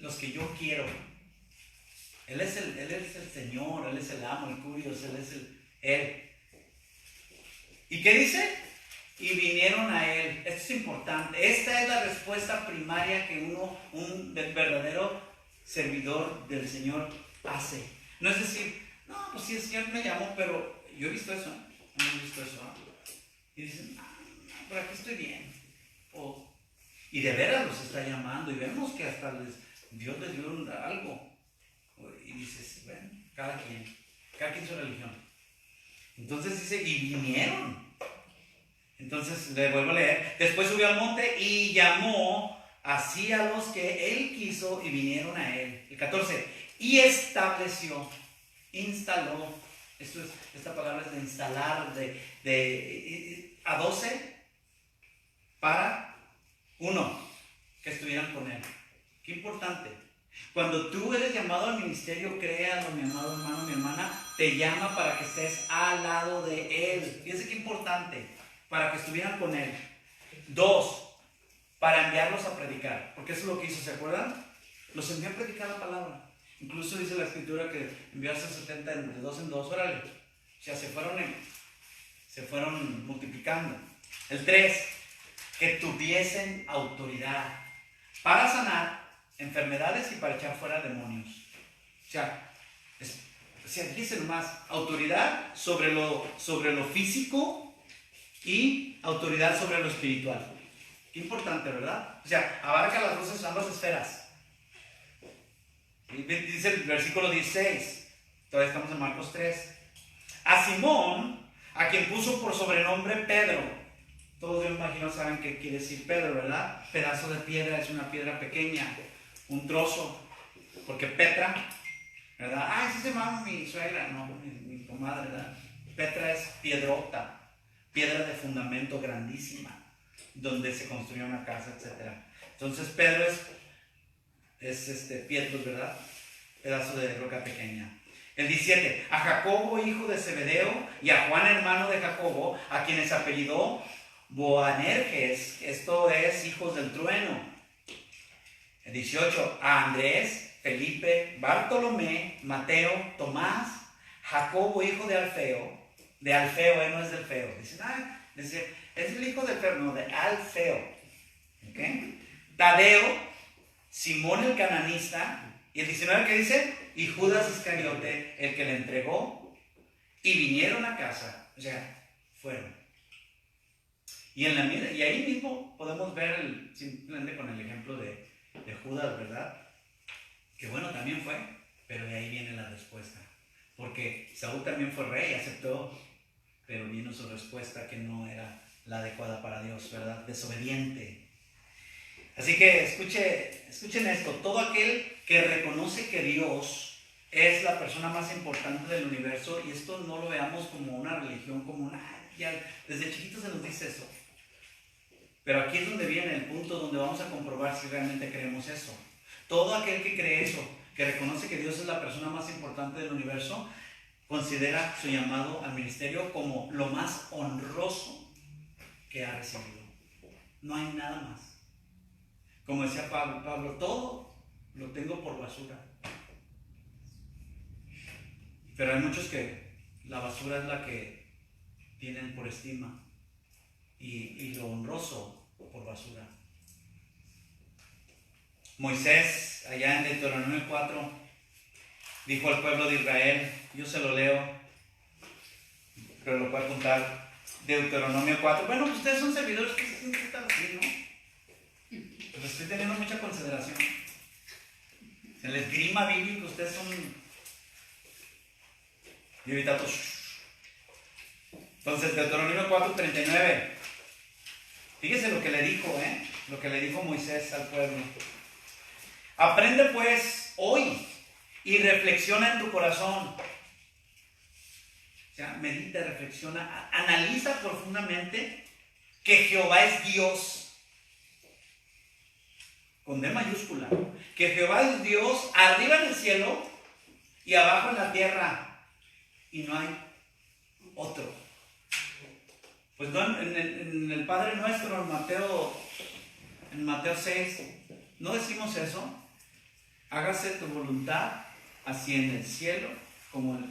Los que yo quiero. Él es el Señor, Él es el amo, el curios, Él es Él. ¿Y qué dice? y vinieron a él. Esto es importante. Esta es la respuesta primaria que un verdadero servidor del Señor hace. No es decir, no, pues sí, el Señor me llamó, pero yo he visto eso. No he visto eso. Y dicen, no, por aquí estoy bien. Y de veras los está llamando. Y vemos que hasta Dios les dio algo. Y dices, bueno, cada quien su religión. Entonces dice, y vinieron. Entonces le vuelvo a leer. Después subió al monte y llamó así a los que él quiso y vinieron a él. El 14. Y estableció, instaló. Esta palabra es de instalar, a 12 para que estuvieran con él. Qué importante. Cuando tú eres llamado al ministerio, créalo, mi amado hermano, mi hermana, te llama para que estés al lado de él. Fíjense qué importante, para que estuvieran con él. 2, para enviarlos a predicar, porque eso es lo que hizo, ¿se acuerdan? Los envió a predicar la palabra. Incluso dice la escritura que envió a esos 70 de 2 en 2, órale. O sea, se fueron multiplicando. El 3, que tuviesen autoridad para sanar enfermedades y para echar fuera demonios. O sea, dice nomás, autoridad sobre lo físico y autoridad sobre lo espiritual. Qué importante, ¿verdad? O sea, abarca las ambas esferas. Y dice el versículo 16, todavía estamos en Marcos 3. A Simón, a quien puso por sobrenombre Pedro. Todos yo imagino saben qué quiere decir Pedro, ¿verdad? Pedazo de piedra, es una piedra pequeña, un trozo. Porque Petra, ¿verdad? Así se llama mi suegra, no, mi comadre, ¿verdad? Petra es piedrota, piedra de fundamento grandísima, donde se construyó una casa, etc. Entonces Pedro es Pietro, ¿verdad? Pedazo de roca pequeña. El 17, a Jacobo, hijo de Zebedeo, y a Juan, hermano de Jacobo, a quienes apellidó Boanerges, esto es, hijos del trueno. El 18, a Andrés, Felipe, Bartolomé, Mateo, Tomás, Jacobo, hijo de Alfeo, no es del Feo. Dicen, es el hijo del Feo, no, de Alfeo. ¿Okay? Tadeo, Simón el cananista, y el 19 que dice, y Judas Iscariote, el que le entregó, y vinieron a casa, o sea, fueron. Y ahí mismo podemos ver simplemente con el ejemplo de Judas, ¿verdad? Que bueno, también fue, pero de ahí viene la respuesta. Porque Saúl también fue rey, aceptó, pero vino su respuesta que no era la adecuada para Dios, ¿verdad? Desobediente. Así que escuchen esto, todo aquel que reconoce que Dios es la persona más importante del universo, y esto no lo veamos como una religión, como desde chiquitos se nos dice eso. Pero aquí es donde viene el punto donde vamos a comprobar si realmente creemos eso. Todo aquel que cree eso, que reconoce que Dios es la persona más importante del universo, considera su llamado al ministerio como lo más honroso que ha recibido. No hay nada más. Como decía Pablo, todo lo tengo por basura. Pero hay muchos que la basura es la que tienen por estima y lo honroso por basura. Moisés, allá en Deuteronomio 4, dijo al pueblo de Israel, yo se lo leo, pero lo puedo apuntar, Deuteronomio 4. Bueno, ustedes son servidores que se sienten que están así, ¿no? Pues estoy teniendo mucha consideración. En el esgrima bíblico ustedes son... Y ahorita entonces, Deuteronomio 4:39. Fíjese lo que le dijo, lo que le dijo Moisés al pueblo. Aprende pues hoy y reflexiona en tu corazón. O sea, medita, reflexiona, analiza profundamente que Jehová es Dios. Con D mayúscula. Que Jehová es Dios arriba en el cielo y abajo en la tierra. Y no hay otro. Pues no, en el Padre Nuestro, en Mateo 6, ¿no decimos eso? Hágase tu voluntad, así en el cielo,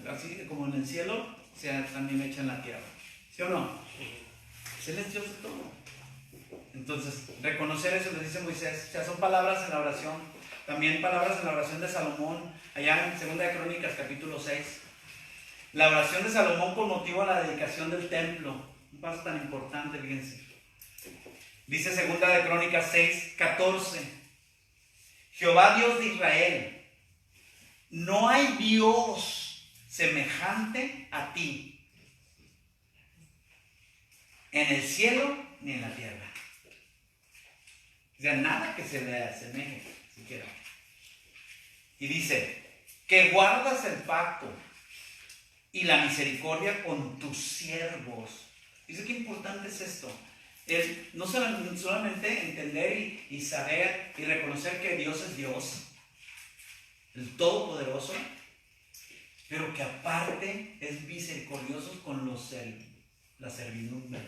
así como en el cielo, sea también hecha en la tierra. ¿Sí o no? Él es Dios de todo. Entonces, reconocer eso, le dice Moisés. O sea, son palabras en la oración. También palabras en la oración de Salomón, allá en 2 de Crónicas, capítulo 6. La oración de Salomón con motivo a la dedicación del templo. Un paso tan importante, fíjense. Dice 2 de Crónicas 6, 14. Jehová Dios de Israel, no hay Dios semejante a ti, en el cielo ni en la tierra. O sea, nada que se le asemeje, siquiera. Y dice, que guardas el pacto y la misericordia con tus siervos. Dice, qué importante es esto. Es no solamente entender y saber y reconocer que Dios es Dios, el Todopoderoso, pero que aparte es misericordioso con la servidumbre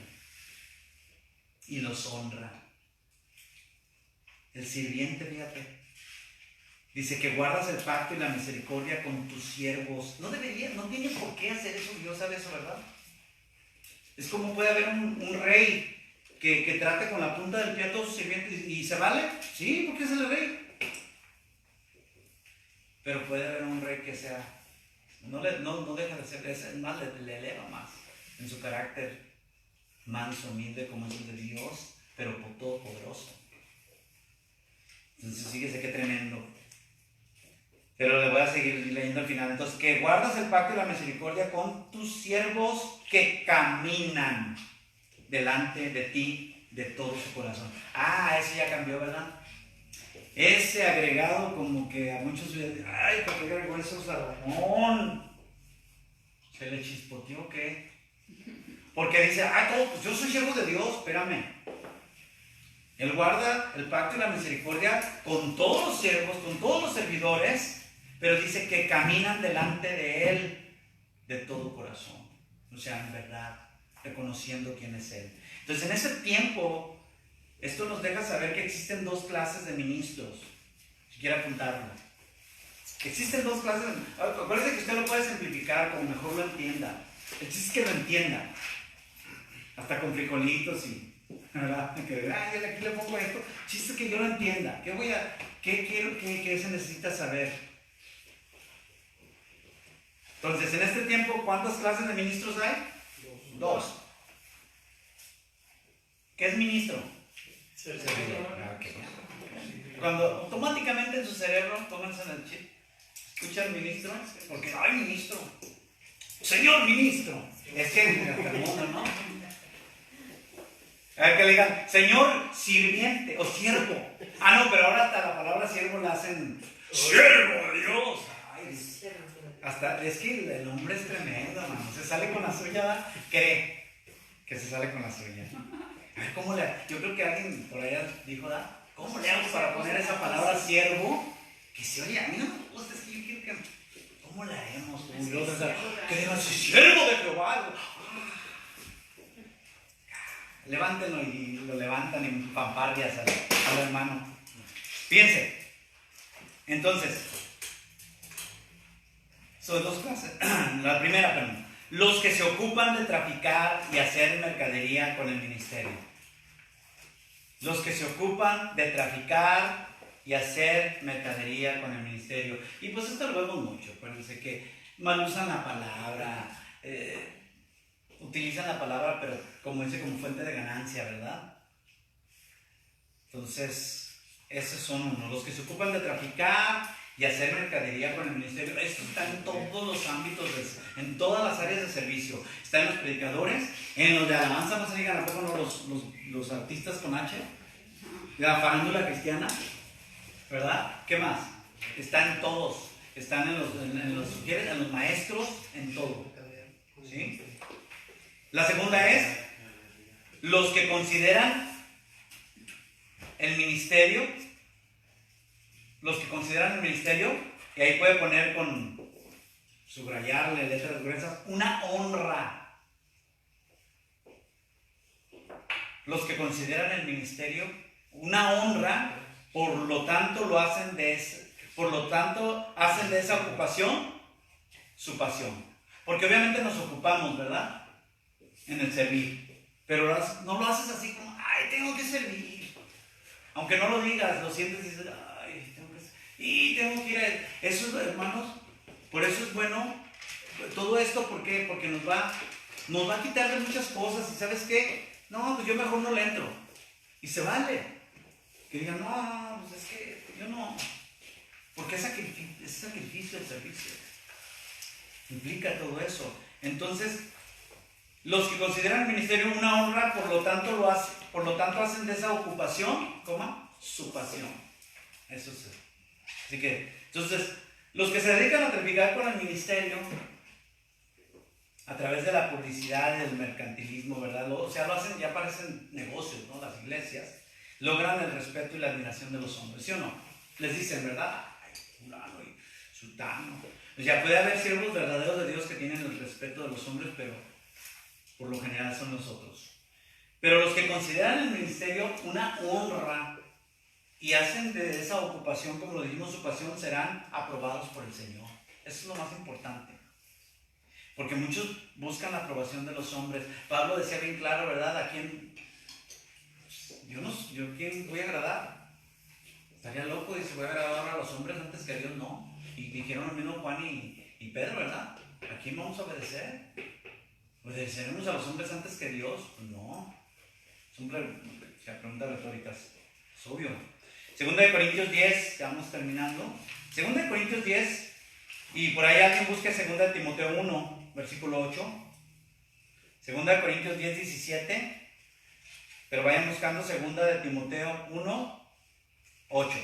y los honra. El sirviente, fíjate, dice que guardas el pacto y la misericordia con tus siervos. No tiene por qué hacer eso. Dios sabe eso, ¿verdad? Es como puede haber un rey que trate con la punta del pie a todos sus sirvientes y se vale. Sí, porque es el rey. Pero puede haber un rey que sea, no deja de ser, es más, le eleva más en su carácter manso, humilde, como es el de Dios, pero todopoderoso. Entonces, fíjese qué tremendo. Pero le voy a seguir leyendo al final. Entonces, que guardas el pacto y la misericordia con tus siervos que caminan delante de ti de todo su corazón. Ese ya cambió, ¿verdad? Ese agregado como que a muchos dicen, ay, ¿por qué agregó eso Salomón? ¿Se le chispoteó o qué? Porque dice, pues yo soy siervo de Dios, espérame. Él guarda el pacto y la misericordia con todos los siervos, con todos los servidores, pero dice que caminan delante de Él de todo corazón. O sea, en verdad, reconociendo quién es Él. Entonces, en ese tiempo, esto nos deja saber que existen dos clases de ministros. Si quiere apuntarlo. Existen dos clases. Acuérdense que usted lo puede simplificar como mejor lo entienda. El chiste es que lo entienda. Hasta con frijolitos y... ¿verdad? Que, aquí le pongo esto. Chiste que yo lo entienda. ¿Qué se necesita saber? Entonces, en este tiempo, ¿cuántas clases de ministros hay? Dos. ¿Qué es ministro? Cuando automáticamente en su cerebro, pónganse en el chip, escucha al ministro, porque ¡ay, ministro! ¡Señor ministro! Es que hasta el mundo, ¿no? A ver que le digan, señor sirviente o siervo. No, pero ahora hasta la palabra siervo la hacen siervo de Dios. Hasta, es que el hombre es tremendo, hermano. Se sale con la suya, cree que se sale con la suya. A ver, ¿cómo le? Yo creo que alguien por allá dijo, ¿cómo le hago para poner esa palabra siervo? Que se oye, a mí no me gusta, es que yo quiero que... ¿Cómo le haremos? Que digan, siervo de Jehová. Levántenlo y lo levantan en pampardias al hermano. Fíjense. Entonces, son dos clases. La primera, perdón. Los que se ocupan de traficar y hacer mercadería con el ministerio. Los que se ocupan de traficar y hacer mercadería con el ministerio. Y pues esto lo vemos mucho. Acuérdense que mal usan la palabra, utilizan la palabra, pero como dice, como fuente de ganancia, ¿verdad? Entonces, esos son uno. Los que se ocupan de traficar y hacer mercadería con el ministerio. Esto está en todos los ámbitos, en todas las áreas de servicio. Está en los predicadores, en los de alabanza, no se digan, ¿a poco no los artistas con H? La farándula cristiana, ¿verdad? ¿Qué más? Está en todos. Están en los maestros, en todo. ¿Sí? La segunda es los que consideran el ministerio, y ahí puede poner con subrayarle letras gruesas, una honra. Los que consideran el ministerio una honra, por lo tanto hacen de esa ocupación su pasión. Porque obviamente nos ocupamos, ¿verdad? En el servir. pero no lo haces así como, ay, tengo que servir. Aunque no lo digas, lo sientes y dices, ay, tengo que ir a él. Eso es, hermanos, por eso es bueno todo esto. ¿Por qué? Porque nos va a quitar de muchas cosas. ¿Y sabes qué? No, pues yo mejor no le entro. Y se vale. Que digan, no, pues es que yo no. Porque es sacrificio el servicio. Implica todo eso. Entonces, los que consideran el ministerio una honra, por lo tanto hacen de esa ocupación, ¿cómo? Su pasión. Eso sí. Así que, entonces, los que se dedican a traficar con el ministerio, a través de la publicidad y del mercantilismo, ¿verdad? O sea, lo hacen, ya parecen negocios, ¿no? Las iglesias logran el respeto y la admiración de los hombres, ¿sí o no? Les dicen, ¿verdad? Ay, fulano y sultano. O sea, puede haber siervos verdaderos de Dios que tienen el respeto de los hombres, pero por lo general son nosotros. Pero los que consideran el ministerio una honra y hacen de esa ocupación, como lo dijimos, su pasión, serán aprobados por el Señor. Eso es lo más importante. Porque muchos buscan la aprobación de los hombres. Pablo decía bien claro, ¿verdad? ¿A quién? Yo ¿quién voy a agradar? Estaría loco, dice, voy a agradar a los hombres antes que a Dios, no. Y dijeron lo mismo Juan y Pedro, ¿verdad? ¿A quién vamos a obedecer? ¿Obedeceremos a los hombres antes que Dios? Pues no. Es una pregunta retórica, es obvio. 2 Corintios 10, ya vamos terminando. 2 Corintios 10, y por ahí alguien busque 2 Timoteo 1, versículo 8. 2 Corintios 10, 17. Pero vayan buscando 2 Timoteo 1, 8.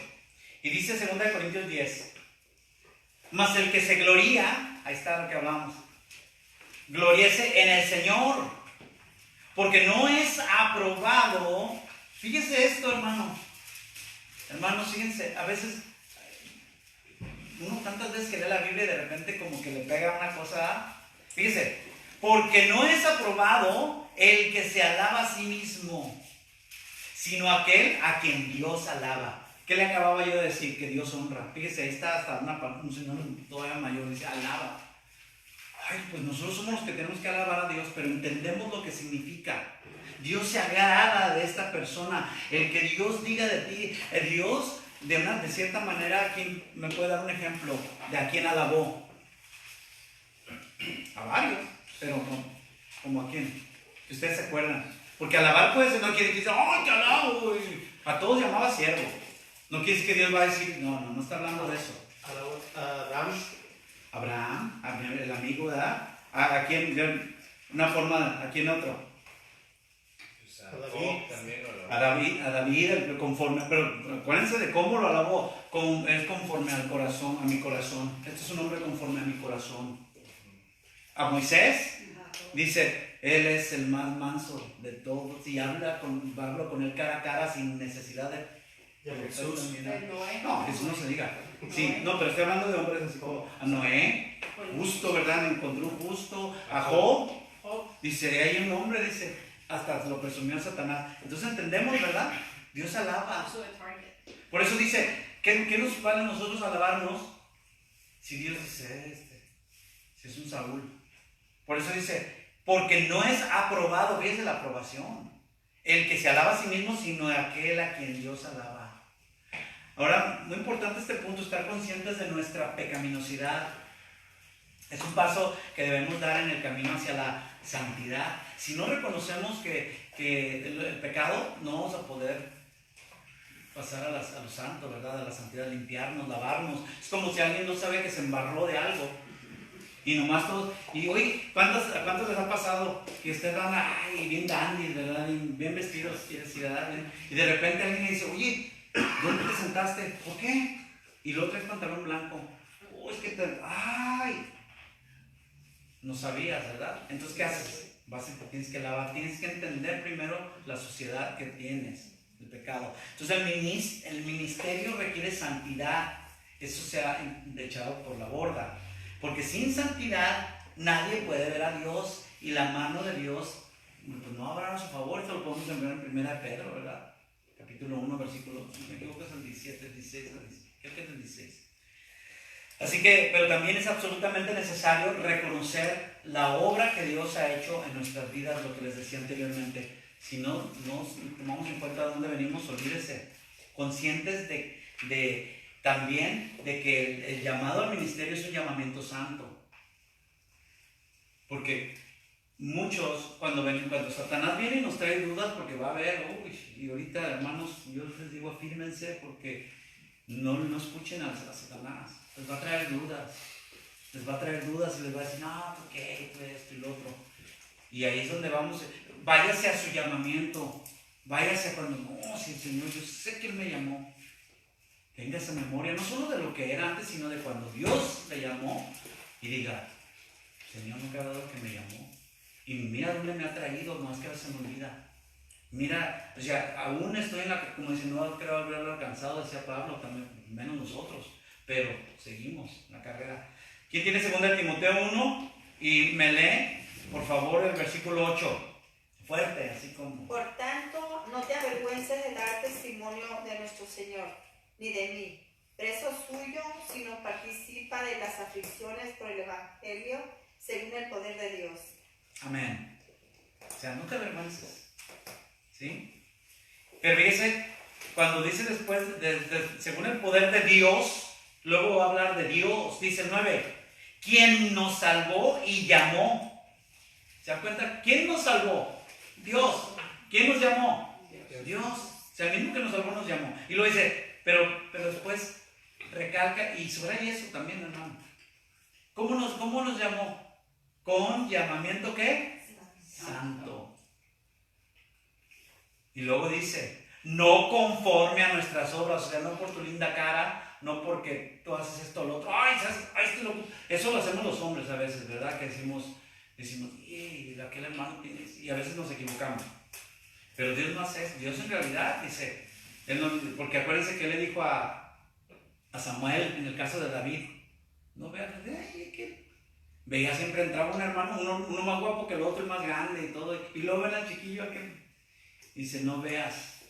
Y dice 2 Corintios 10. Mas el que se gloría, ahí está lo que hablamos, gloriese en el Señor, porque no es aprobado. Fíjese esto, hermano. Hermanos, fíjense, a veces uno tantas veces que lee la Biblia y de repente como que le pega una cosa. Fíjese, porque no es aprobado el que se alaba a sí mismo, sino aquel a quien Dios alaba. ¿Qué le acababa yo de decir? Que Dios honra. Fíjese, ahí está hasta un señor todavía mayor, dice, alaba. Ay, pues nosotros somos los que tenemos que alabar a Dios, pero entendemos lo que significa. Dios se agrada de esta persona. El que Dios diga de ti, Dios, de cierta manera, ¿quién me puede dar un ejemplo de a quién alabó? A varios, pero como a quién, que ustedes se acuerdan. Porque alabar puede ser, no quiere decir, ¡oh, te alabo! A todos llamaba siervo. No quiere decir que Dios va a decir, no está hablando de eso. Abraham, el amigo, ¿verdad? ¿A quién? Una forma, ¿a quién otro? A David, conforme, pero acuérdense de cómo lo alabó. Es conforme al corazón, a mi corazón. Este es un hombre conforme a mi corazón. A Moisés, dice, él es el más manso de todos y habla con él cara a cara sin necesidad de Jesús. No, Jesús no se diga. Sí, no, pero estoy hablando de hombres así como a Noé, justo, ¿verdad? Encontró un justo. A Job, dice, hay un hombre, dice, hasta lo presumió Satanás. Entonces entendemos, ¿verdad? Dios alaba. Por eso dice, ¿qué nos vale a nosotros alabarnos si Dios dice si es un Saúl? Por eso dice, porque no es aprobado, fíjese la aprobación, el que se alaba a sí mismo, sino aquel a quien Dios alaba. Ahora, muy importante este punto, estar conscientes de nuestra pecaminosidad. Es un paso que debemos dar en el camino hacia la santidad. Si no reconocemos que el pecado, no vamos a poder pasar a lo santo, ¿verdad? A la santidad, limpiarnos, lavarnos. Es como si alguien no sabe que se embarró de algo. Y nomás todos, y oye, ¿cuántos les ha pasado que ustedes van bien dandy, ¿verdad? Bien vestidos, quiere decir, ¿verdad? Y de repente alguien le dice, oye, ¿dónde te sentaste? ¿Por qué? Y luego traes pantalón blanco. Oh, es que no sabías, ¿verdad? Entonces, ¿qué haces? Tienes que lavar, tienes que entender primero la suciedad que tienes, el pecado. Entonces, el ministerio requiere santidad. Eso se ha echado por la borda. Porque sin santidad nadie puede ver a Dios y la mano de Dios pues no habrá a su favor. Esto lo podemos ver en 1 Pedro, ¿verdad? Capítulo 1, versículo, si me equivoco es el 17, el 16, creo que es el 16. Así que, pero también es absolutamente necesario reconocer la obra que Dios ha hecho en nuestras vidas, lo que les decía anteriormente. Si no tomamos en cuenta de dónde venimos, olvídese. Conscientes también de que el llamado al ministerio es un llamamiento santo. Porque muchos, cuando Satanás viene y nos trae dudas, porque va a haber, y ahorita, hermanos, yo les digo, afírmense, porque no escuchen a Satanás. Les va a traer dudas. Les va a traer dudas y les va a decir, no, ¿por qué? Esto y lo otro. Y ahí es donde vamos. Váyase a su llamamiento. Váyase a cuando, no, si el Señor, yo sé que Él me llamó. Tenga esa memoria, no solo de lo que era antes, sino de cuando Dios le llamó. Y diga, Señor, no ha dado que me llamó. Y mira dónde me ha traído, no es que a veces se me olvida. Mira, o sea, aún estoy en la, como dice, no creo haberlo alcanzado, decía Pablo, también, menos nosotros. Pero seguimos la carrera. ¿Quién tiene 2 Timoteo 1? Y me lee, por favor, el versículo 8. Fuerte, así como. Por tanto, no te avergüences de dar testimonio de nuestro Señor, ni de mí, preso suyo, sino participa de las aflicciones por el Evangelio, según el poder de Dios. Amén. O sea, no te avergüences. ¿Sí? Pero fíjese, cuando dice después, según el poder de Dios, luego va a hablar de Dios. Dice 9, quien nos salvó y llamó. ¿Se da cuenta? ¿Quién nos salvó? Dios. ¿Quién nos llamó? Dios. O sea, el mismo que nos salvó nos llamó. Y lo dice, pero después recalca y subraya eso también, hermano. ¿Cómo nos llamó? Con llamamiento, ¿qué? Santo. Y luego dice, no conforme a nuestras obras, o sea, no por tu linda cara, no porque tú haces esto o lo otro. Ay, eso lo hacemos los hombres a veces, ¿verdad? Que decimos, y aquel hermano tiene, y a veces nos equivocamos. Pero Dios no hace eso. Dios en realidad dice, porque acuérdense que Él le dijo a Samuel en el caso de David, no veas, que veía siempre entraba un hermano, uno más guapo que el otro y más grande y todo, y luego ven al chiquillo aquel. Dice, no veas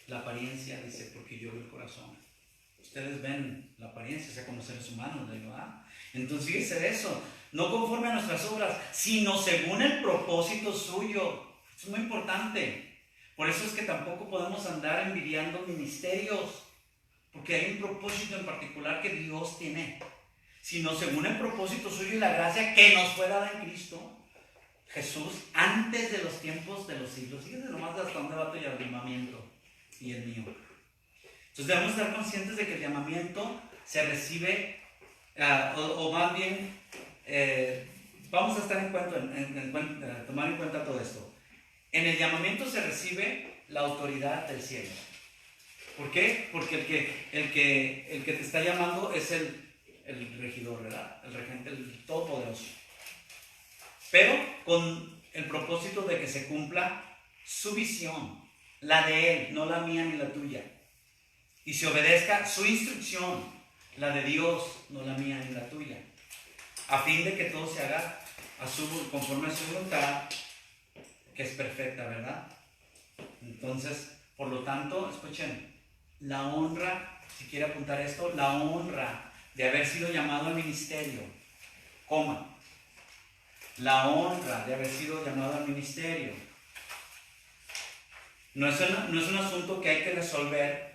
la apariencia, dice, porque yo veo el corazón. Ustedes ven la apariencia, o sea, como seres humanos, ¿verdad? Entonces, fíjense de eso, no conforme a nuestras obras, sino según el propósito suyo. Es muy importante. Por eso es que tampoco podemos andar envidiando ministerios, porque hay un propósito en particular que Dios tiene, sino según el propósito suyo y la gracia que nos fue dada en Cristo Jesús antes de los tiempos de los siglos. Fíjense nomás hasta dónde va tu llamamiento y el mío. Entonces debemos estar conscientes de que el llamamiento se recibe, o más bien, vamos a estar tomar en cuenta todo esto. En el llamamiento se recibe la autoridad del cielo. ¿Por qué? Porque el que te está llamando es el regidor, ¿verdad? El regente, el todopoderoso. Pero con el propósito de que se cumpla su visión, la de Él, no la mía ni la tuya. Y se obedezca su instrucción, la de Dios, no la mía ni la tuya. A fin de que todo se haga conforme a su voluntad, que es perfecta, ¿verdad? Entonces, por lo tanto, escuchen, la honra, si quiere apuntar esto, la honra de haber sido llamado al ministerio, la honra de haber sido llamado al ministerio. No es un asunto que hay que resolver,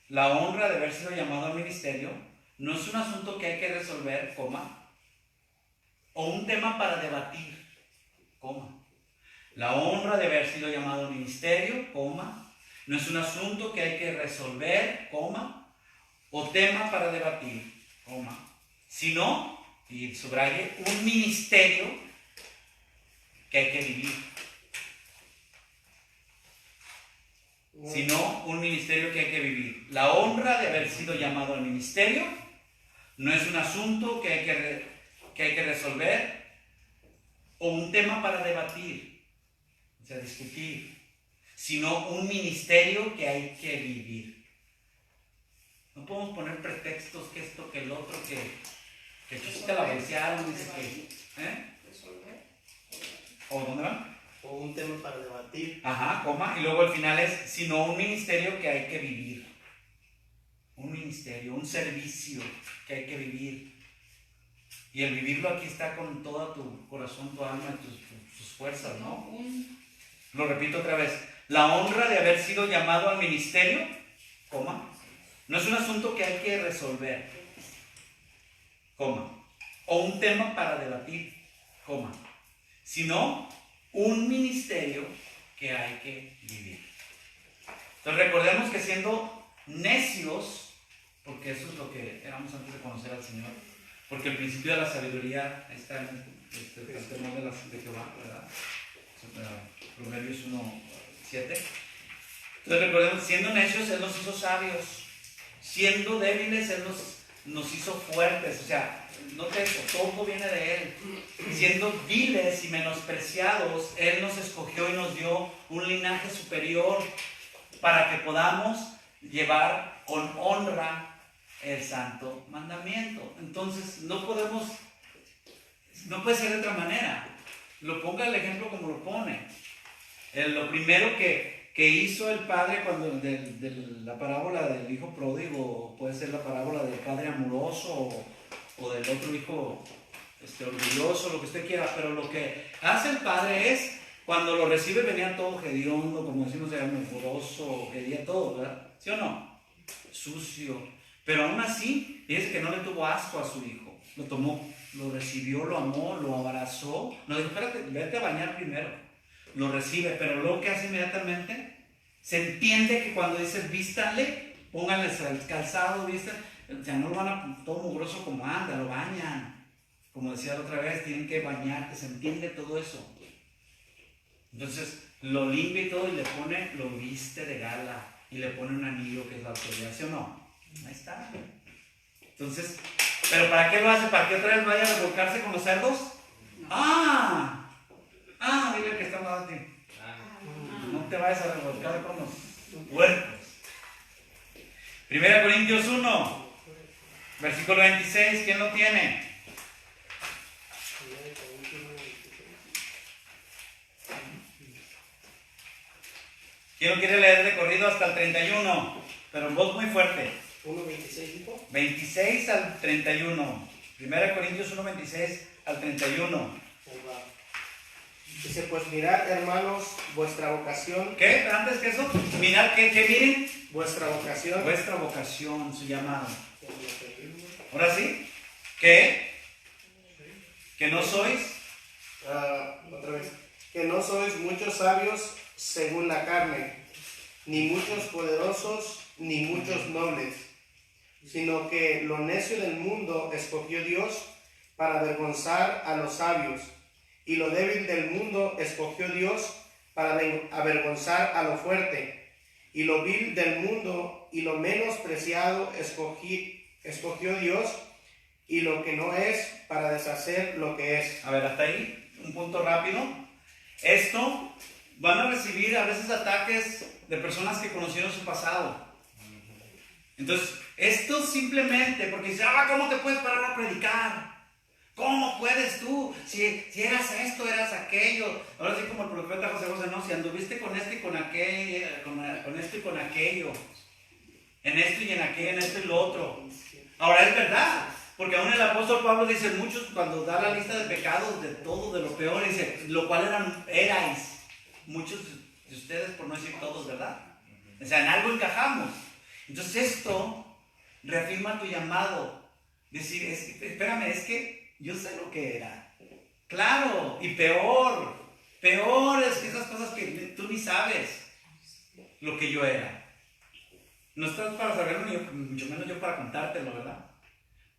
la honra de haber sido llamado al ministerio no es un asunto que hay que resolver, o un tema para debatir, La honra de haber sido llamado al ministerio, no es un asunto que hay que resolver, o tema para debatir, sino, y subraye, un ministerio que hay que vivir. Sino un ministerio que hay que vivir. La honra de haber sido llamado al ministerio no es un asunto que hay que resolver o un tema para debatir, o sea, discutir, sino un ministerio que hay que vivir. No podemos poner pretextos que esto, que el otro, que te la bolsearon, dice que, Resolver. ¿o dónde van? O un tema para debatir. Ajá, y luego al final es, sino un ministerio que hay que vivir. un ministerio, un servicio que hay que vivir. Y el vivirlo aquí está con todo tu corazón, tu alma y tus fuerzas, ¿no? Lo repito otra vez. La honra de haber sido llamado al ministerio, coma, no es un asunto que hay que resolver, coma, o un tema para debatir, coma, sino un ministerio que hay que vivir. Entonces recordemos que siendo necios, porque eso es lo que éramos antes de conocer al Señor, porque el principio de la sabiduría está en el temor de Jehová, ¿verdad? Proverbios 1:7. Entonces recordemos, siendo necios, Él nos hizo sabios. Siendo débiles, Él nos hizo fuertes. O sea, note eso, todo viene de Él. Siendo viles y menospreciados, Él nos escogió y nos dio un linaje superior para que podamos llevar con honra el santo mandamiento. Entonces, no puede ser de otra manera. Lo ponga el ejemplo como lo pone. Lo primero que hizo el padre cuando de la parábola del hijo pródigo, puede ser la parábola del padre amoroso o del otro hijo orgulloso, lo que usted quiera, pero lo que hace el padre es, cuando lo recibe venía todo hediondo, como decimos, era mujoroso, quería todo, ¿verdad? ¿Sí o no? Sucio. Pero aún así, dice que no le tuvo asco a su hijo. Lo tomó, lo recibió, lo amó, lo abrazó. No dijo, espérate, vete a bañar primero. Lo recibe, pero luego que hace inmediatamente, se entiende que cuando dice vístanle, pónganles el calzado, vistan, o sea, no lo van a todo mugroso como anda, lo bañan. Como decía la otra vez, tienen que bañarte, se entiende todo eso. Entonces, lo limpia y todo y le pone, lo viste de gala y le pone un anillo que es la autoridad, ¿sí o no? Ahí está. Entonces, ¿pero para qué lo hace? ¿Para que otra vez vaya a revolcarse con los cerdos? ¡Ah! Dile que está mal a ti. No te vayas a revolcar con los puercos. 1 Corintios 1, versículo 26, ¿quién lo tiene? ¿Quién lo quiere leer de corrido hasta el 31? Pero en voz muy fuerte. 1:26 dijo. 26 al 31. 1 Corintios 1, 26 al 31. Dice, pues mirad, hermanos, vuestra vocación. ¿Qué? Antes que eso, mirad, ¿qué miren? Vuestra vocación. Vuestra vocación, su llamado. ¿Ahora sí? ¿Qué? ¿Que no sois? Otra vez. Que no sois muchos sabios según la carne, ni muchos poderosos, ni muchos nobles, sino que lo necio del mundo escogió Dios para avergonzar a los sabios, y lo débil del mundo escogió Dios para avergonzar a lo fuerte, y lo vil del mundo y lo menospreciado escogió Dios, y lo que no es para deshacer lo que es. A ver, hasta ahí, un punto rápido. Esto, van a recibir a veces ataques de personas que conocieron su pasado. Entonces, esto simplemente, porque dice, ¿cómo te puedes parar a predicar? ¿Cómo puedes tú? Si eras esto, eras aquello. Ahora sí, como el profeta José, no, si anduviste con esto y con aquello, con esto y con aquello, en esto y en aquello, en esto y lo otro. Ahora es verdad, porque aún el apóstol Pablo dice, muchos, cuando da la lista de pecados, de todo, de lo peor, dice, lo cual erais, muchos de ustedes, por no decir todos, ¿verdad? O sea, en algo encajamos. Entonces esto reafirma tu llamado. Decir, espérame, es que yo sé lo que era. Claro, y peor es que esas cosas que tú ni sabes lo que yo era. No estás para saberlo, ni yo, mucho menos yo para contártelo, ¿verdad?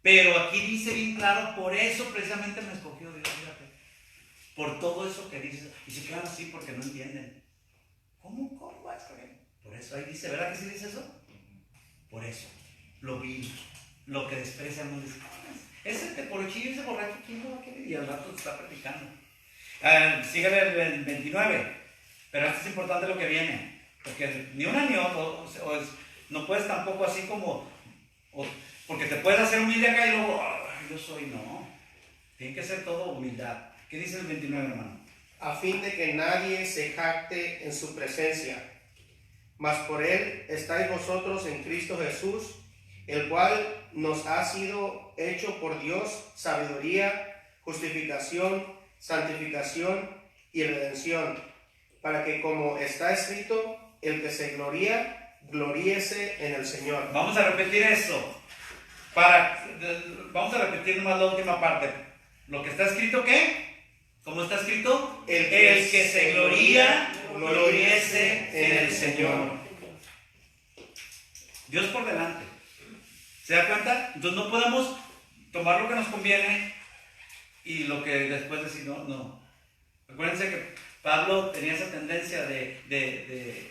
Pero aquí dice bien claro, por eso precisamente me escogió Dios, fíjate. Por todo eso que dices. Y se quedan así porque no entienden. ¿Cómo va a escoger? Por eso ahí dice, ¿verdad que sí dice eso? Por eso, lo vil, lo que desprecia no dice, ese teporochillo, ese borracho, ¿quién lo va a querer? Y al rato te está platicando. Síguele el 29, pero esto es importante lo que viene, porque ni una ni otro, no puedes tampoco así como, porque te puedes hacer humilde acá y luego, yo soy, no, tiene que ser todo humildad. ¿Qué dice el 29, hermano? A fin de que nadie se jacte en su presencia, mas por él estáis vosotros en Cristo Jesús, el cual nos ha sido hecho por Dios sabiduría, justificación, santificación y redención, para que, como está escrito, el que se gloría, gloríese en el Señor. Vamos a repetir eso. Vamos a repetir nomás la última parte. Lo que está escrito, ¿qué? ¿Cómo está escrito? El que se gloría, gloríese en el Señor. Dios por delante. ¿Se da cuenta? Entonces no podemos tomar lo que nos conviene y lo que después decir, no. Acuérdense que Pablo tenía esa tendencia de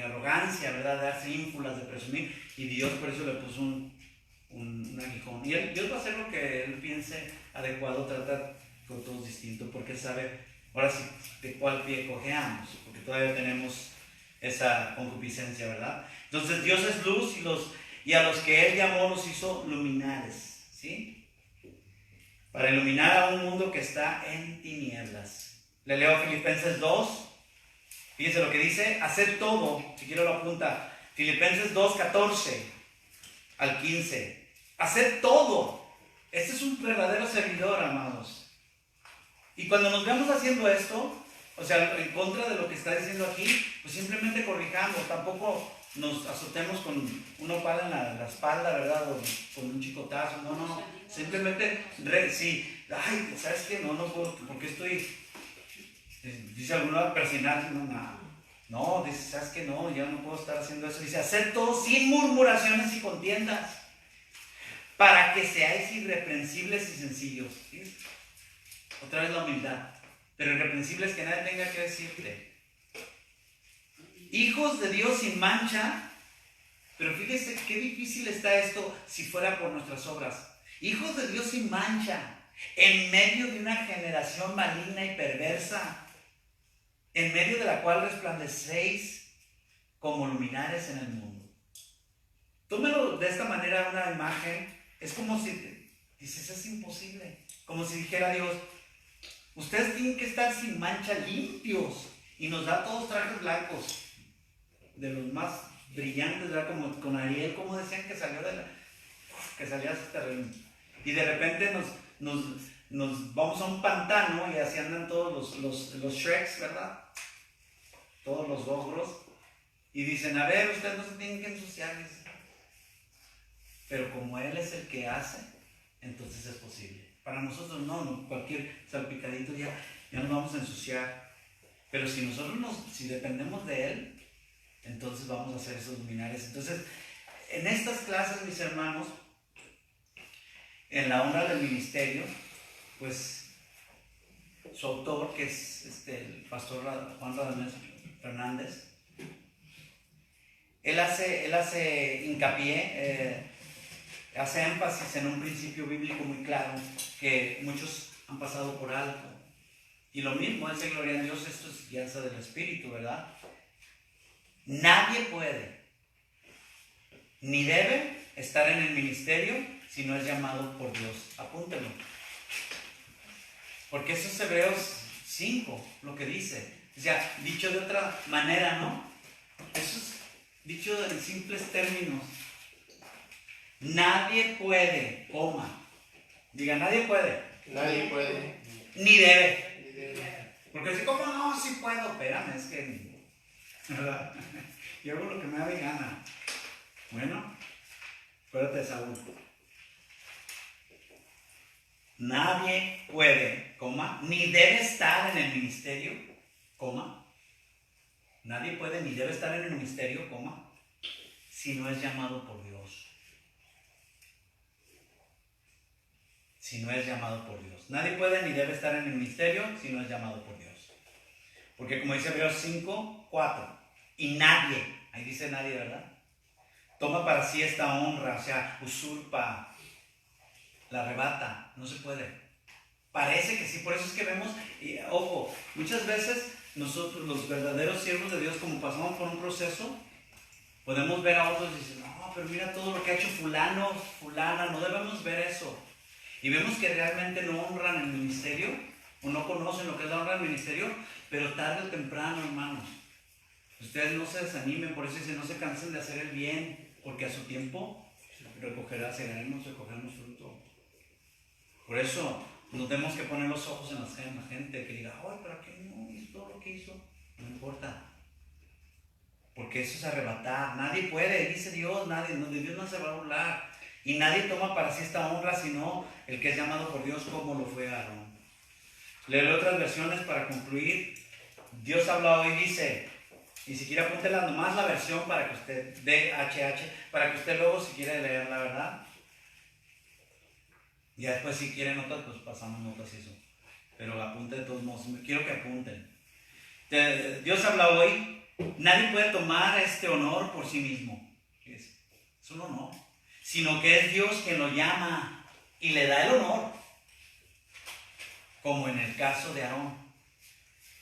arrogancia, ¿verdad? De darse ínfulas, de presumir, y Dios por eso le puso un aguijón. Y Dios va a hacer lo que Él piense adecuado, tratar con todos distintos, porque Él sabe, ahora sí, de cuál pie cojeamos, porque todavía tenemos esa concupiscencia, ¿verdad? Entonces Dios es luz y a los que Él llamó los hizo luminares, ¿sí? Para iluminar a un mundo que está en tinieblas. Le leo Filipenses 2. Fíjense lo que dice: haced todo, si quiero lo apunta, Filipenses 2, 14 al 15. Haced todo. Este es un verdadero servidor, amados. Y cuando nos vemos haciendo esto, o sea, en contra de lo que está diciendo aquí, pues simplemente corrijamos, tampoco nos azotemos con una pala en la espalda, ¿verdad? O con un chicotazo, no. Simplemente, sí, ay, ¿sabes qué? No puedo, porque estoy... Dice alguno persignarse, no, dice, ¿sabes qué? No, yo no puedo estar haciendo eso. Dice, hacer todo sin murmuraciones y contiendas, para que seáis irreprensibles y sencillos. ¿Sí? Otra vez la humildad. Pero irreprensibles, que nadie tenga que decirte. Hijos de Dios sin mancha. Pero fíjese qué difícil está esto si fuera por nuestras obras. Hijos de Dios sin mancha, en medio de una generación maligna y perversa, en medio de la cual resplandecéis como luminares en el mundo. Tómelo de esta manera, una imagen. Es como si dices, es imposible. Como si dijera Dios, ustedes tienen que estar sin mancha, limpios. Y nos da todos trajes blancos, de los más brillantes, ¿verdad? Como con Ariel, como decían que salió que salía ese terreno. Y de repente nos vamos a un pantano y así andan todos los Shreks, ¿verdad? Todos los ogros. Y dicen, a ver, ustedes no se tienen que ensuciar. Pero como Él es el que hace, entonces es posible. Para nosotros no, cualquier salpicadito ya nos vamos a ensuciar. Pero si nosotros si dependemos de Él, entonces vamos a hacer esos luminares. Entonces, en estas clases, mis hermanos, en la honra del ministerio, pues su autor, que es el pastor Juan Radamés Fernández, él hace hincapié, hace énfasis en un principio bíblico muy claro que muchos han pasado por alto. Y lo mismo, ese gloria a Dios, esto es guianza del Espíritu, ¿verdad? Nadie puede ni debe estar en el ministerio si no es llamado por Dios. Apúntelo. Porque eso es Hebreos 5, lo que dice. O sea, dicho de otra manera, ¿no? Eso es dicho en simples términos. Nadie puede, diga, nadie puede. Nadie puede. Ni debe. Porque si, ¿cómo no? Sí puedo. Espérame, es que... ¿verdad? Yo hago lo que me da de gana. Bueno, acuérdate de Saúl. Nadie puede, ni debe estar en el ministerio, nadie puede ni debe estar en el ministerio, si no es llamado por Dios. Si no es llamado por Dios. Nadie puede ni debe estar en el ministerio si no es llamado por Dios. Porque como dice Hebreos 5, 4, y nadie, ahí dice nadie, ¿verdad? Toma para sí esta honra, o sea, usurpa, la arrebata, no se puede. Parece que sí, por eso es que vemos, y, ojo, muchas veces nosotros, los verdaderos siervos de Dios, como pasamos por un proceso, podemos ver a otros y decir, no, pero mira todo lo que ha hecho fulano, fulana, no debemos ver eso. Y vemos que realmente no honran el ministerio, o no conocen lo que es la honra del ministerio, pero tarde o temprano, hermanos, ustedes no se desanimen, por eso dicen, no se cansen de hacer el bien. porque a su tiempo segaremos, recogeremos fruto. Por eso nos tenemos que poner los ojos en la gente que diga, ay, pero ¿qué no hizo todo lo que hizo? No importa. Porque eso es arrebatar. Nadie puede, dice Dios, Dios no se va a burlar. Y nadie toma para sí esta honra, sino el que es llamado por Dios, como lo fue Aarón. Leeré otras versiones para concluir. Dios habla hoy, dice, y si quiere apúntela nomás la versión para que usted, DHH, para que usted luego si quiere leer la verdad. Y después si quiere notas, pues pasamos notas y eso. Pero apunte de todos modos, quiero que apunten. Dios habla hoy, nadie puede tomar este honor por sí mismo. Es un honor. Sino que es Dios quien lo llama y le da el honor. Como en el caso de Aarón.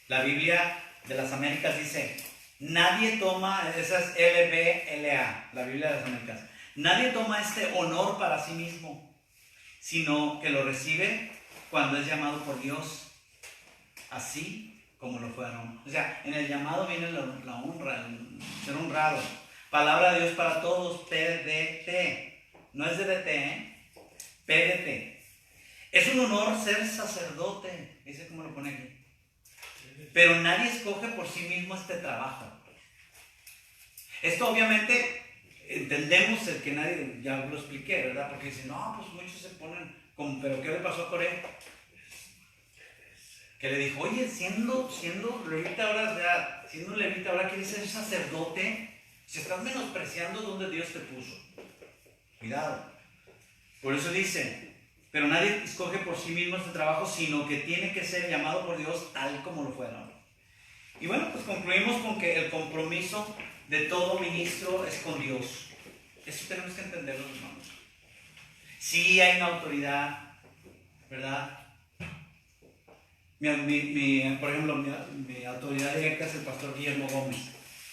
La Biblia de las Américas dice, nadie toma, esa es LBLA, la Biblia de las Américas, nadie toma este honor para sí mismo, sino que lo recibe cuando es llamado por Dios, así como lo fue Aarón. O sea, en el llamado viene la honra, el ser honrado. Palabra de Dios para todos, PDT. No es DDT, PDT. Es un honor ser sacerdote, ese como lo pone aquí. Pero nadie escoge por sí mismo este trabajo. Esto obviamente entendemos el que nadie, ya lo expliqué, ¿verdad? Porque dicen, no, pues muchos se ponen como, pero ¿qué le pasó a Coré? Que le dijo, oye, siendo levita ahora quieres ser sacerdote, si estás menospreciando donde Dios te puso. Cuidado. Por eso dice, pero nadie escoge por sí mismo este trabajo, sino que tiene que ser llamado por Dios tal como lo fueron. Y bueno, pues concluimos con que el compromiso de todo ministro es con Dios. Eso tenemos que entenderlo, hermanos. Sí hay una autoridad, ¿verdad? Por ejemplo, mi autoridad directa es el pastor Guillermo Gómez.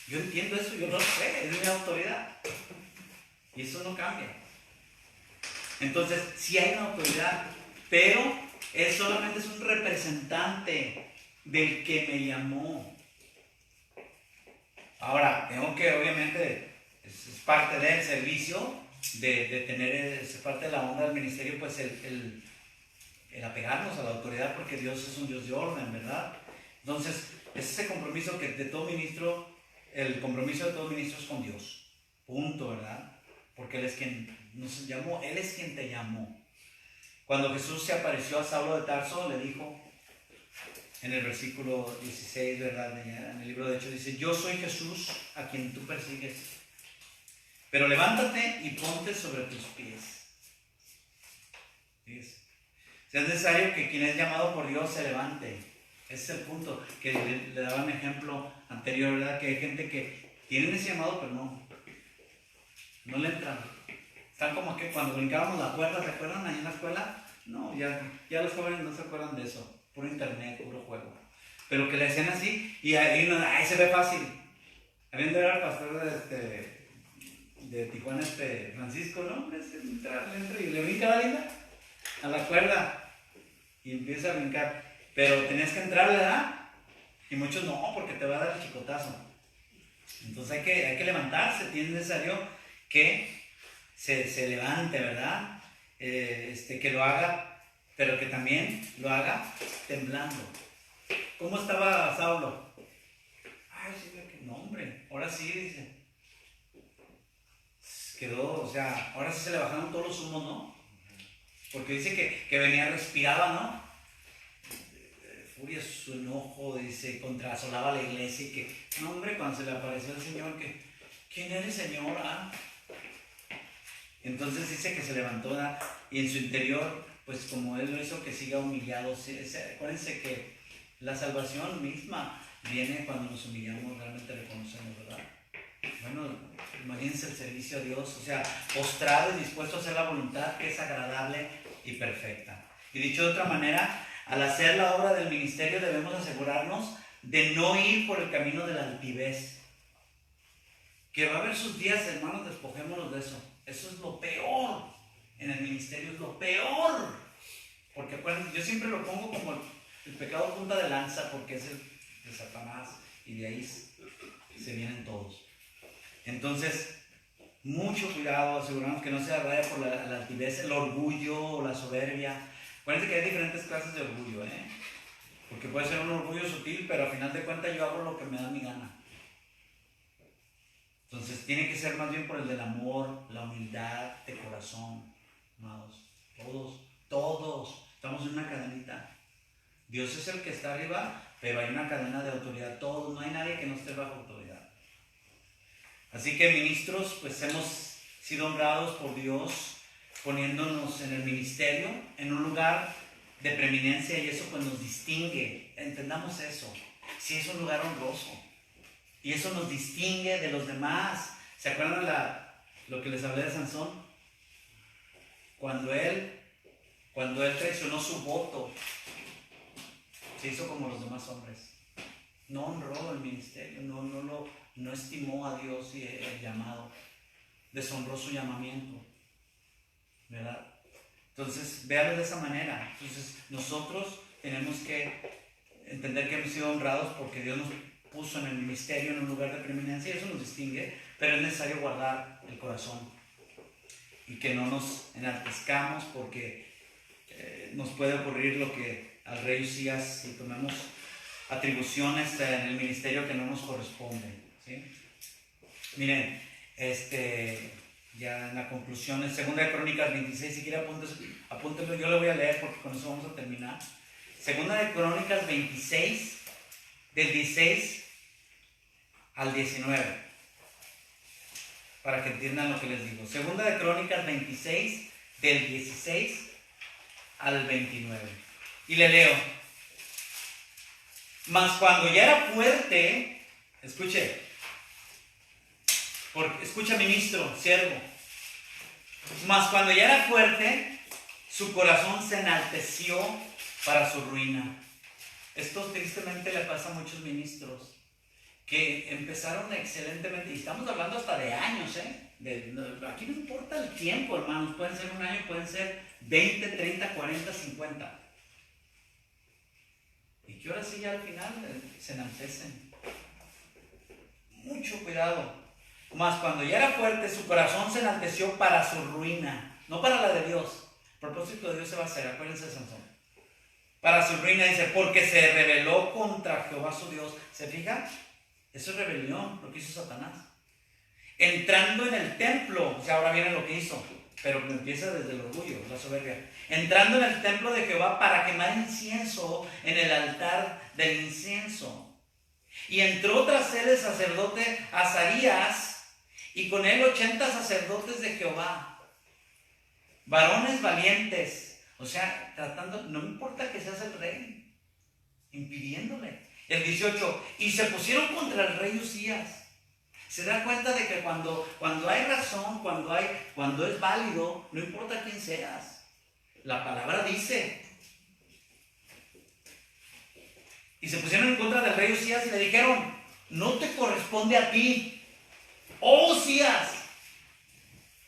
Yo entiendo eso, yo lo sé, es mi autoridad. Y eso no cambia. Entonces, sí hay una autoridad, pero él solamente es un representante del que me llamó. Ahora, tengo que, obviamente, es parte del servicio, de tener, es parte de la onda del ministerio, pues el apegarnos a la autoridad, porque Dios es un Dios de orden, ¿verdad? Entonces, es ese compromiso que de todo ministro, el compromiso de todo ministro es con Dios. Punto, ¿verdad? Porque Él es quien nos llamó, Él es quien te llamó. Cuando Jesús se apareció a Saulo de Tarso, le dijo, en el versículo 16, ¿verdad? En el libro de Hechos dice, yo soy Jesús a quien tú persigues, pero levántate y ponte sobre tus pies. ¿Ves? O sea, es necesario que quien es llamado por Dios se levante. Ese es el punto que le daba un ejemplo anterior, ¿verdad? Que hay gente que tienen ese llamado, pero no le entran. Están como que cuando brincábamos la cuerda, ¿se acuerdan ahí en la escuela? No, ya los jóvenes no se acuerdan de eso. Puro internet, puro juego. Pero que le hacían así y ahí se ve fácil. Habían de ver al pastor de Tijuana, Francisco, ¿no? Entra y le brinca la linda a la cuerda y empieza a brincar. Pero tenías que entrar, ¿verdad? Y muchos no, porque te va a dar el chicotazo. Entonces hay que levantarse, tiene necesario que se levante, ¿verdad? Que lo haga, pero que también lo haga temblando. ¿Cómo estaba Saulo? Ay, sí, qué nombre. Ahora sí, dice. Quedó, o sea, ahora sí se le bajaron todos los humos, ¿no? Porque dice que venía, respiraba, ¿no? Furia, su enojo, dice, asolaba la iglesia y que, no, hombre, cuando se le apareció el Señor, que, ¿quién eres, Señor? Ah. Entonces dice que se levantó, ¿verdad? Y en su interior, pues como Él lo hizo, que siga humillado. Acuérdense que la salvación misma viene cuando nos humillamos, realmente reconocemos, ¿verdad? Bueno, imagínense el servicio a Dios, o sea, postrado y dispuesto a hacer la voluntad que es agradable y perfecta. Y dicho de otra manera, al hacer la obra del ministerio debemos asegurarnos de no ir por el camino de la altivez. Que va a haber sus días, hermanos, despojémonos de eso. Eso es lo peor en el ministerio, es lo peor. Porque acuérdense, yo siempre lo pongo como el pecado punta de lanza, porque es el de Satanás y de ahí se vienen todos. Entonces, Mucho cuidado, asegurarnos que no se vaya por la altivez, el orgullo o la soberbia. Acuérdense que hay diferentes clases de orgullo, porque puede ser un orgullo sutil, pero al final de cuentas yo hago lo que me da mi gana. Entonces tiene que ser más bien por el del amor, la humildad de corazón, amados. Todos estamos en una cadenita. Dios es el que está arriba, pero hay una cadena de autoridad. Todos, no hay nadie que no esté bajo autoridad. Así que ministros, pues hemos sido honrados por Dios, poniéndonos en el ministerio, en un lugar de preeminencia, y eso pues nos distingue. Entendamos eso. Sí, es un lugar honroso. Y eso nos distingue de los demás. ¿Se acuerdan lo que les hablé de Sansón? Cuando él traicionó su voto, se hizo como los demás hombres. No honró el ministerio, no estimó a Dios y el llamado. Deshonró su llamamiento, ¿verdad? Entonces, véanlo de esa manera. Entonces, nosotros tenemos que entender que hemos sido honrados porque Dios nos puso en el ministerio, en un lugar de preeminencia, y eso nos distingue, pero es necesario guardar el corazón y que no nos enaltezcamos, porque nos puede ocurrir lo que al rey Usías, si tomamos atribuciones en el ministerio que no nos corresponden, ¿sí? Miren, ya en la conclusión, en 2 Crónicas 26, si quiere apúntenlo, yo lo voy a leer porque con eso vamos a terminar. 2 Crónicas 26, del 16 al 19, para que entiendan lo que les digo. 2 Crónicas 26, del 16 al 29. Y le leo: mas cuando ya era fuerte, escucha ministro, siervo, mas cuando ya era fuerte, su corazón se enalteció para su ruina. Esto tristemente le pasa a muchos ministros que empezaron excelentemente, y estamos hablando hasta de años, aquí no importa el tiempo, hermanos, pueden ser un año, pueden ser 20, 30, 40, 50. Y que ahora sí ya al final se enaltecen. Mucho cuidado. Mas cuando ya era fuerte, su corazón se enalteció para su ruina, no para la de Dios. El propósito de Dios se va a hacer, acuérdense de Sansón. Para su ruina, dice, porque se rebeló contra Jehová su Dios. ¿Se fija? Eso es rebelión, lo que hizo Satanás. Entrando en el templo, o sea, ahora viene lo que hizo, pero empieza desde el orgullo, la soberbia. Entrando en el templo de Jehová para quemar incienso en el altar del incienso. Y entró tras él el sacerdote Azarías, y con él 80 sacerdotes de Jehová, varones valientes. O sea, tratando, no importa que seas el rey, impidiéndole. El 18, y se pusieron contra el rey Usías. Se da cuenta de que cuando hay razón, cuando es válido, no importa quién seas. La palabra dice. Y se pusieron en contra del rey Usías y le dijeron: no te corresponde a ti, oh Usías.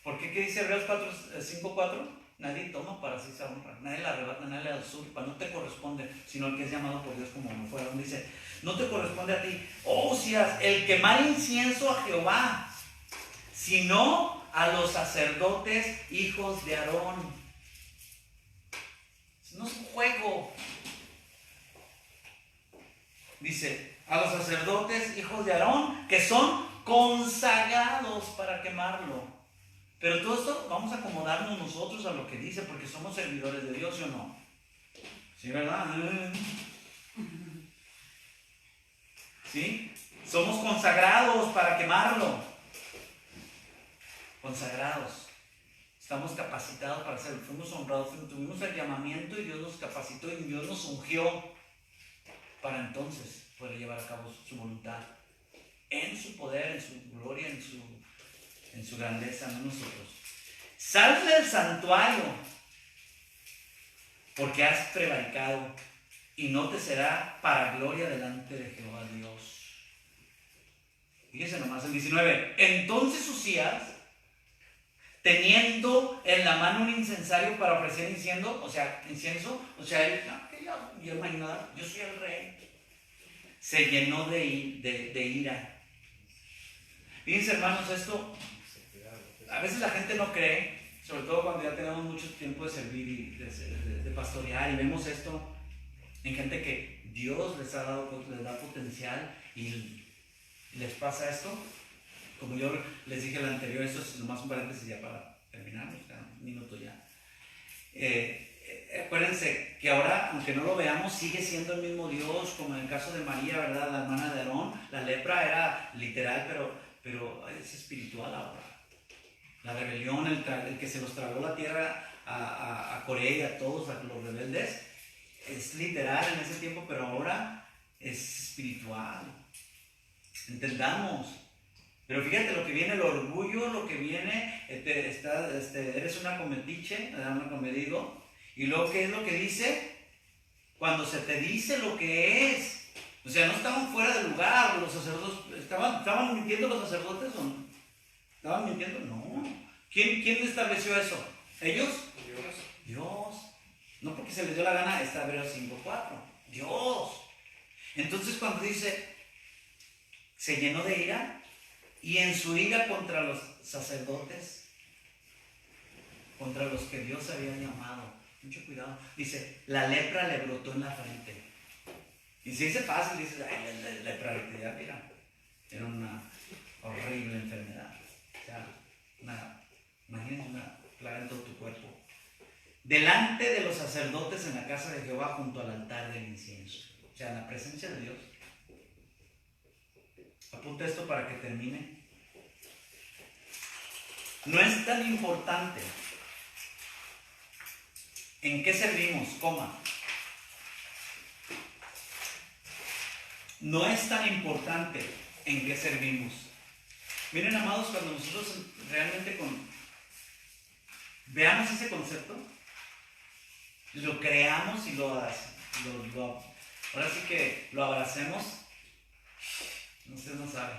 ¿Por qué? ¿Qué dice Hebreos 5:4? Nadie toma para sí esa honra, nadie la arrebata, nadie la usurpa, no te corresponde, sino el que es llamado por Dios como no fuera. Dice: no te corresponde a ti, oh Usías, el quemar incienso a Jehová, sino a los sacerdotes hijos de Aarón. No es un juego. Dice: a los sacerdotes hijos de Aarón, que son consagrados para quemarlo. Pero todo esto vamos a acomodarnos nosotros a lo que dice, porque somos servidores de Dios, ¿sí o no? ¿Sí, verdad? ¿Sí? Somos consagrados para quemarlo. Consagrados. Estamos capacitados para hacerlo. Fuimos honrados, tuvimos el llamamiento y Dios nos capacitó y Dios nos ungió para entonces poder llevar a cabo su voluntad. En su poder, en su gloria, en su grandeza, no nosotros. Sal del santuario, porque has prevaricado, y no te será para gloria delante de Jehová Dios. Fíjense nomás el 19. Entonces Usías, teniendo en la mano un incensario para ofrecer incienso, él imaginaba: yo soy el rey. Se llenó de ira. Fíjense, hermanos, esto a veces la gente no cree, sobre todo cuando ya tenemos mucho tiempo de servir y de pastorear, y vemos esto en gente que Dios les da potencial y les pasa esto. Como yo les dije en el anterior, esto es nomás un paréntesis ya para terminar, un minuto ya. Acuérdense que ahora, aunque no lo veamos, sigue siendo el mismo Dios, como en el caso de María, ¿verdad? La hermana de Aarón. La lepra era literal, pero es espiritual ahora. La rebelión, el que se los tragó la tierra a Corea y a todos, a los rebeldes, es literal en ese tiempo, pero ahora es espiritual. Entendamos. Pero fíjate lo que viene, el orgullo, lo que viene, eres una cometiche, un comedido. Y luego, ¿qué es lo que dice? Cuando se te dice lo que es. O sea, no estaban fuera de lugar los sacerdotes. ¿Estaban mintiendo los sacerdotes o no? ¿Estaban mintiendo? No. ¿Quién estableció eso? ¿Ellos? Dios. No porque se les dio la gana, está Hebreos 5:4. Dios. Entonces cuando dice, se llenó de ira, y en su ira contra los sacerdotes, contra los que Dios había llamado, mucho cuidado, dice, la lepra le brotó en la frente. Y si dice fácil, dice, ay, la lepra, ya mira, era una horrible enfermedad. O sea, imagínense una plaga en todo tu cuerpo. Delante de los sacerdotes en la casa de Jehová, junto al altar del incienso. O sea, en la presencia de Dios. Apunta esto para que termine. No es tan importante en qué servimos, no es tan importante en qué servimos. Miren, amados, cuando nosotros realmente veamos ese concepto, lo creamos y ahora sí que lo abracemos, usted no sabe.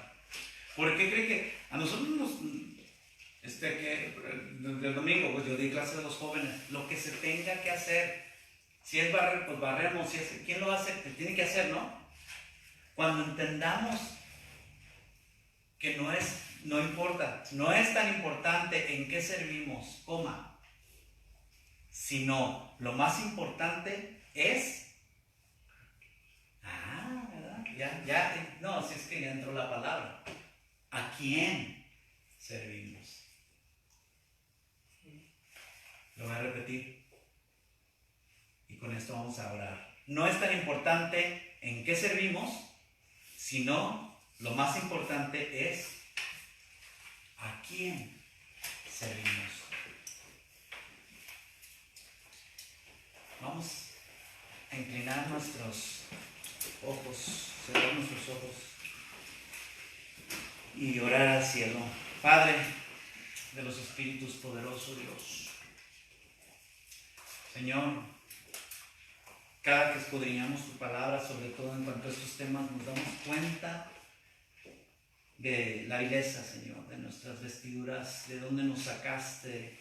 ¿Por qué cree que a nosotros el domingo, pues yo di clase a los jóvenes, lo que se tenga que hacer, si es barrer, pues barremos, ¿quién lo hace? Pues tiene que hacer, ¿no? Cuando entendamos que no importa, no es tan importante en qué servimos, sino lo más importante es, ¿verdad? No, si es que ya entró la palabra, ¿a quién servimos? Lo voy a repetir y con esto vamos a orar. No es tan importante en qué servimos, sino lo más importante es a quién servimos. Vamos a inclinar nuestros ojos, cerrar nuestros ojos y orar al cielo. Padre de los espíritus, poderoso Dios, Señor, cada que escudriñamos tu palabra, sobre todo en cuanto a estos temas, nos damos cuenta de la vileza, Señor, de nuestras vestiduras, de dónde nos sacaste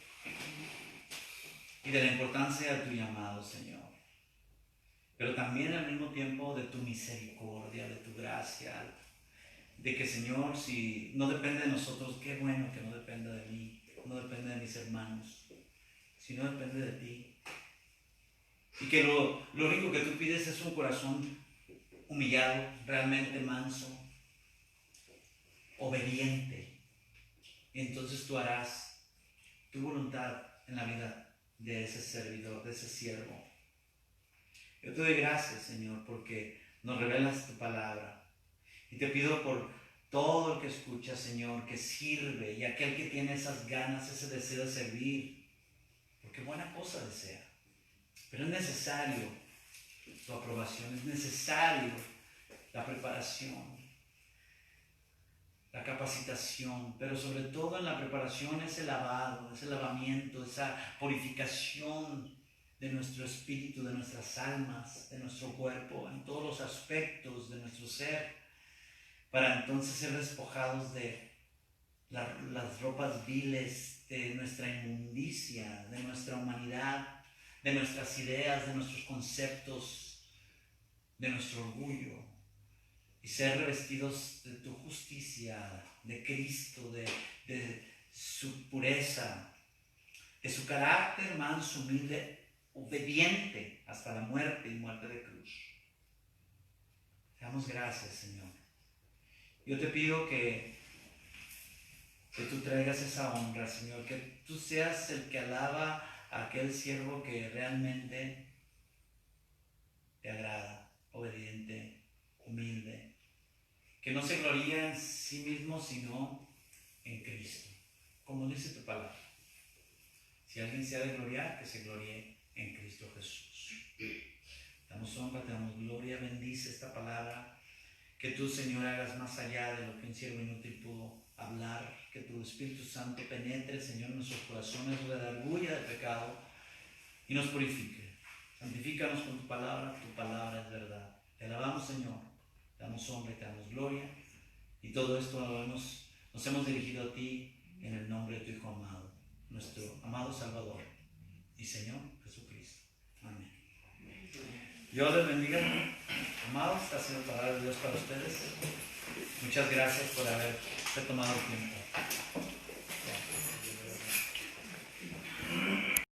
y de la importancia de tu llamado, Señor. Pero también al mismo tiempo de tu misericordia, de tu gracia, de que, Señor, si no depende de nosotros, qué bueno que no dependa de mí, no depende de mis hermanos, sino depende de ti. Y que lo único que tú pides es un corazón humillado, realmente manso, obediente. Y entonces tú harás tu voluntad en la vida de ese servidor, de ese siervo. Yo te doy gracias, Señor, porque nos revelas tu palabra. Y te pido por todo el que escucha, Señor, que sirve, y aquel que tiene esas ganas, ese deseo de servir, porque buena cosa desea. Pero es necesario tu aprobación, es necesario la preparación, la capacitación, pero sobre todo en la preparación ese lavado, ese lavamiento, esa purificación de nuestro espíritu, de nuestras almas, de nuestro cuerpo, en todos los aspectos de nuestro ser, para entonces ser despojados de las ropas viles, de nuestra inmundicia, de nuestra humanidad, de nuestras ideas, de nuestros conceptos, de nuestro orgullo, y ser revestidos de tu justicia, de Cristo, su pureza, de su carácter manso, humilde, obediente hasta la muerte y muerte de cruz. Te damos gracias, Señor. Yo te pido que tú traigas esa honra, Señor, que tú seas el que alaba a aquel siervo que realmente te agrada, obediente, humilde, que no se gloría en sí mismo, sino en Cristo, como dice tu palabra. Si alguien se ha de gloriar, que se gloríe en Cristo Jesús. Te damos honra, te damos gloria, bendice esta palabra. Que tú, Señor, hagas más allá de lo que un siervo inútil pudo hablar. Que tu Espíritu Santo penetre, Señor, en nuestros corazones, redarguya de pecado y nos purifique. Santifícanos con tu palabra es verdad. Te alabamos, Señor, te damos honra y te damos gloria. Y todo esto nos hemos dirigido a ti en el nombre de tu Hijo amado, nuestro amado Salvador y Señor Jesucristo. Amén. Dios les bendiga, amados. Esta ha sido la palabra de Dios para ustedes. Muchas gracias por haber tomado el tiempo.